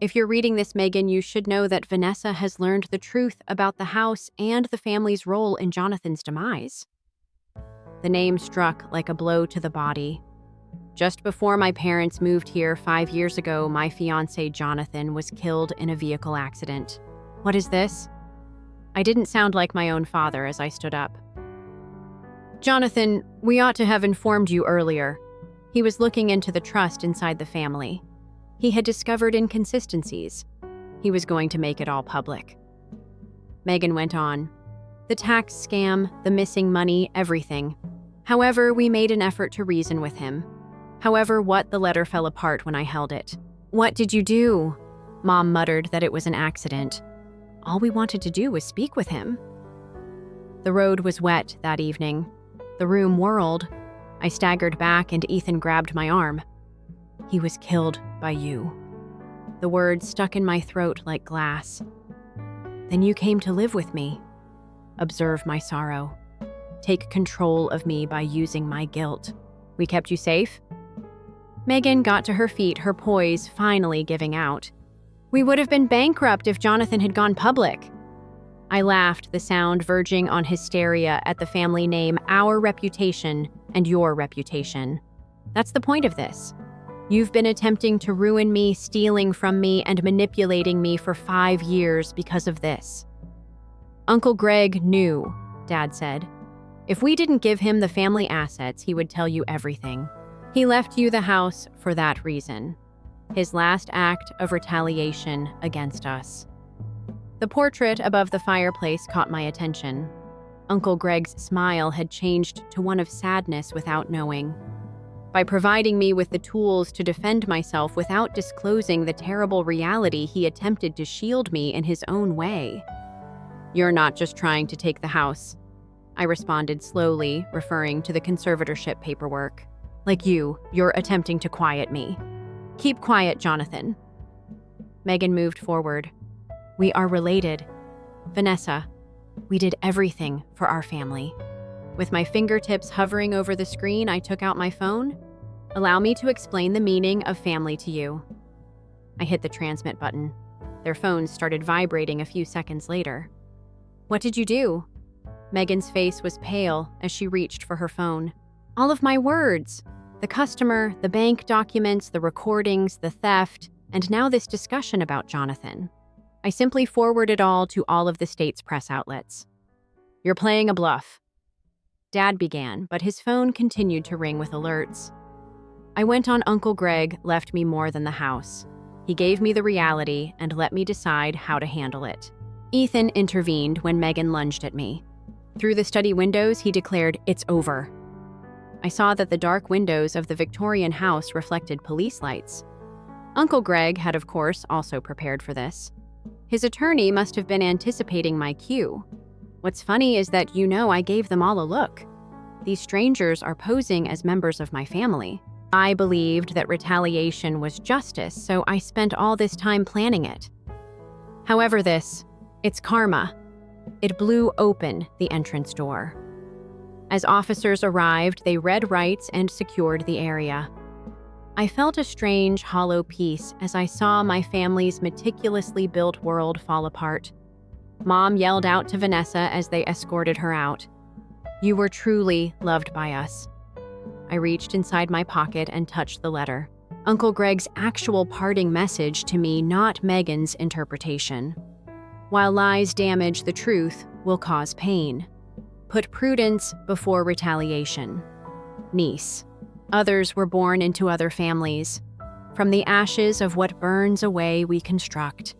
S1: If you're reading this, Megan, you should know that Vanessa has learned the truth about the house and the family's role in Jonathan's demise. The name struck like a blow to the body. Just before my parents moved here 5 years ago, my fiancé Jonathan was killed in a vehicle accident. What is this? I didn't sound like my own father as I stood up. Jonathan, we ought to have informed you earlier. He was looking into the trust inside the family. He had discovered inconsistencies. He was going to make it all public. Megan went on. The tax scam, the missing money, everything. However, we made an effort to reason with him. However, the letter fell apart when I held it. What did you do? Mom muttered that it was an accident. All we wanted to do was speak with him. The road was wet that evening. The room whirled. I staggered back and Ethan grabbed my arm. He was killed by you. The words stuck in my throat like glass. Then you came to live with me. Observe my sorrow. Take control of me by using my guilt. We kept you safe? Megan got to her feet, her poise finally giving out. We would have been bankrupt if Jonathan had gone public. I laughed, the sound verging on hysteria at the family name, our reputation and your reputation. That's the point of this. You've been attempting to ruin me, stealing from me, and manipulating me for 5 years because of this. Uncle Greg knew, Dad said. If we didn't give him the family assets, he would tell you everything. He left you the house for that reason. His last act of retaliation against us. The portrait above the fireplace caught my attention. Uncle Greg's smile had changed to one of sadness without knowing. By providing me with the tools to defend myself without disclosing the terrible reality, he attempted to shield me in his own way. You're not just trying to take the house, I responded slowly, referring to the conservatorship paperwork. Like you're attempting to quiet me. Keep quiet, Jonathan. Megan moved forward. We are related. Vanessa, we did everything for our family. With my fingertips hovering over the screen, I took out my phone. Allow me to explain the meaning of family to you. I hit the transmit button. Their phones started vibrating a few seconds later. What did you do? Megan's face was pale as she reached for her phone. All of my words. The customer, the bank documents, the recordings, the theft, and now this discussion about Jonathan. I simply forwarded all to all of the state's press outlets. You're playing a bluff. Dad began, but his phone continued to ring with alerts. I went on. Uncle Greg left me more than the house. He gave me the reality and let me decide how to handle it. Ethan intervened when Megan lunged at me. Through the study windows, he declared, "It's over." I saw that the dark windows of the Victorian house reflected police lights. Uncle Greg had, of course, also prepared for this. His attorney must have been anticipating my cue. What's funny is that I gave them all a look. These strangers are posing as members of my family. I believed that retaliation was justice, so I spent all this time planning it. However, it's karma. It blew open the entrance door. As officers arrived, they read rights and secured the area. I felt a strange, hollow peace as I saw my family's meticulously built world fall apart. Mom yelled out to Vanessa as they escorted her out. You were truly loved by us. I reached inside my pocket and touched the letter. Uncle Greg's actual parting message to me, not Megan's interpretation. While lies damage the truth, will cause pain. Put prudence before retaliation. Niece. Others were born into other families. From the ashes of what burns away, we construct.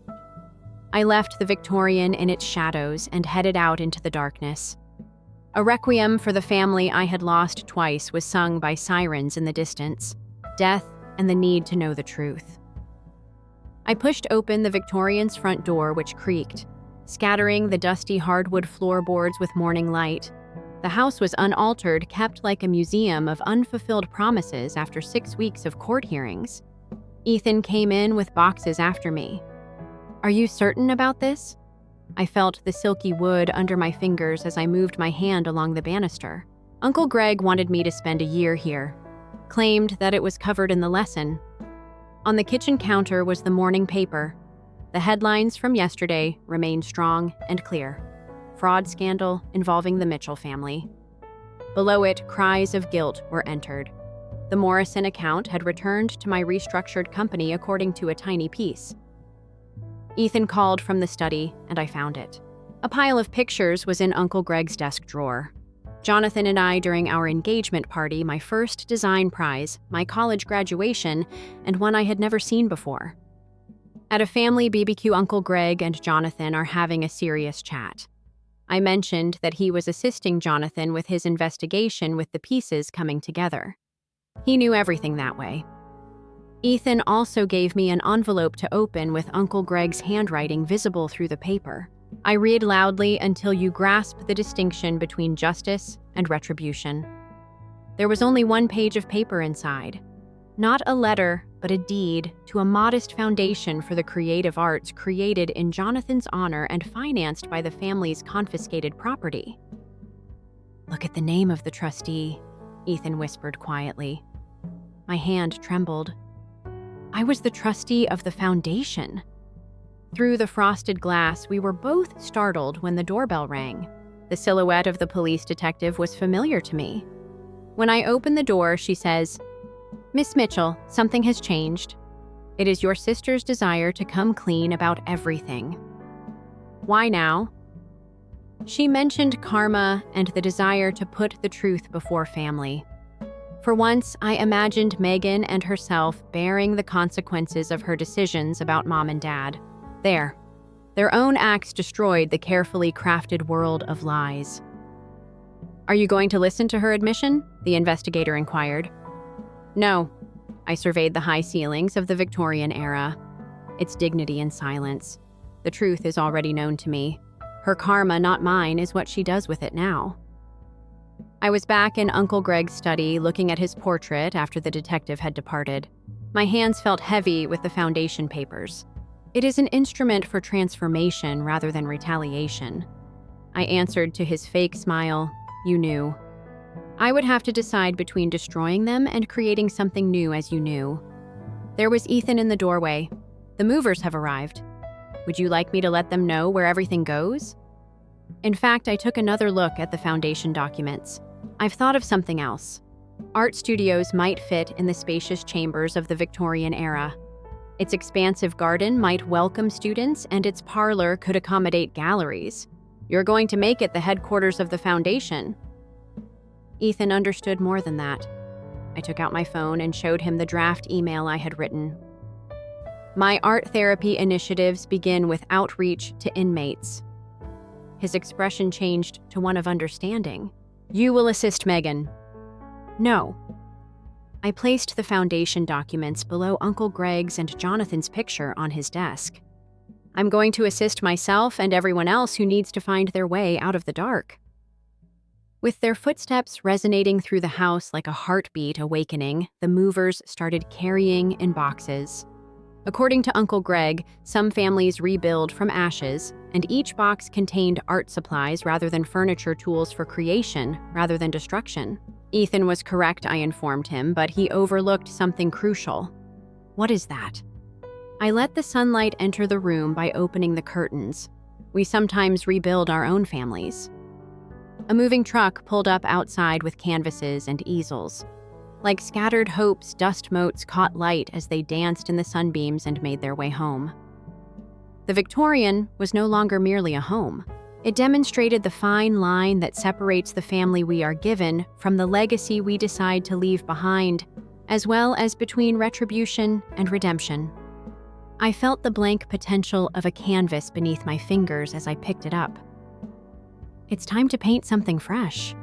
S1: I left the Victorian in its shadows and headed out into the darkness. A requiem for the family I had lost twice was sung by sirens in the distance. Death and the need to know the truth. I pushed open the Victorian's front door, which creaked, scattering the dusty hardwood floorboards with morning light. The house was unaltered, kept like a museum of unfulfilled promises after 6 weeks of court hearings. Ethan came in with boxes after me. Are you certain about this? I felt the silky wood under my fingers as I moved my hand along the banister. Uncle Greg wanted me to spend a year here. Claimed that it was covered in the lesson. On the kitchen counter was the morning paper. The headlines from yesterday remained strong and clear. Fraud scandal involving the Mitchell family. Below it, cries of guilt were entered. The Morrison account had returned to my restructured company according to a tiny piece. Ethan called from the study, and I found it. A pile of pictures was in Uncle Greg's desk drawer. Jonathan and I during our engagement party, my first design prize, my college graduation, and one I had never seen before. At a family BBQ, Uncle Greg and Jonathan are having a serious chat. I mentioned that he was assisting Jonathan with his investigation with the pieces coming together. He knew everything that way. Ethan also gave me an envelope to open with Uncle Greg's handwriting visible through the paper. I read loudly until you grasp the distinction between justice and retribution. There was only one page of paper inside. Not a letter, but a deed to a modest foundation for the creative arts created in Jonathan's honor and financed by the family's confiscated property. "Look at the name of the trustee," Ethan whispered quietly. My hand trembled. I was the trustee of the foundation. Through the frosted glass, we were both startled when the doorbell rang. The silhouette of the police detective was familiar to me. When I opened the door, she says, "Miss Mitchell, something has changed. It is your sister's desire to come clean about everything." "Why now?" She mentioned karma and the desire to put the truth before family. For once, I imagined Megan and herself bearing the consequences of her decisions about mom and dad. There. Their own acts destroyed the carefully crafted world of lies. "Are you going to listen to her admission?" the investigator inquired. "No." I surveyed the high ceilings of the Victorian era. Its dignity in silence. The truth is already known to me. Her karma, not mine, is what she does with it now. I was back in Uncle Greg's study looking at his portrait after the detective had departed. My hands felt heavy with the foundation papers. It is an instrument for transformation rather than retaliation. I answered to his fake smile, "You knew." I would have to decide between destroying them and creating something new, as you knew. There was Ethan in the doorway. "The movers have arrived. Would you like me to let them know where everything goes?" In fact, I took another look at the foundation documents. I've thought of something else. Art studios might fit in the spacious chambers of the Victorian era. Its expansive garden might welcome students, and its parlor could accommodate galleries. You're going to make it the headquarters of the foundation. Ethan understood more than that. I took out my phone and showed him the draft email I had written. My art therapy initiatives begin with outreach to inmates. His expression changed to one of understanding. "You will assist Megan." "No." I placed the foundation documents below Uncle Greg's and Jonathan's picture on his desk. "I'm going to assist myself and everyone else who needs to find their way out of the dark." With their footsteps resonating through the house like a heartbeat awakening, the movers started carrying in boxes. According to Uncle Greg, some families rebuild from ashes, and each box contained art supplies rather than furniture, tools for creation rather than destruction. Ethan was correct, I informed him, but he overlooked something crucial. "What is that?" I let the sunlight enter the room by opening the curtains. We sometimes rebuild our own families. A moving truck pulled up outside with canvases and easels. Like scattered hopes, dust motes caught light as they danced in the sunbeams and made their way home. The Victorian was no longer merely a home. It demonstrated the fine line that separates the family we are given from the legacy we decide to leave behind, as well as between retribution and redemption. I felt the blank potential of a canvas beneath my fingers as I picked it up. It's time to paint something fresh.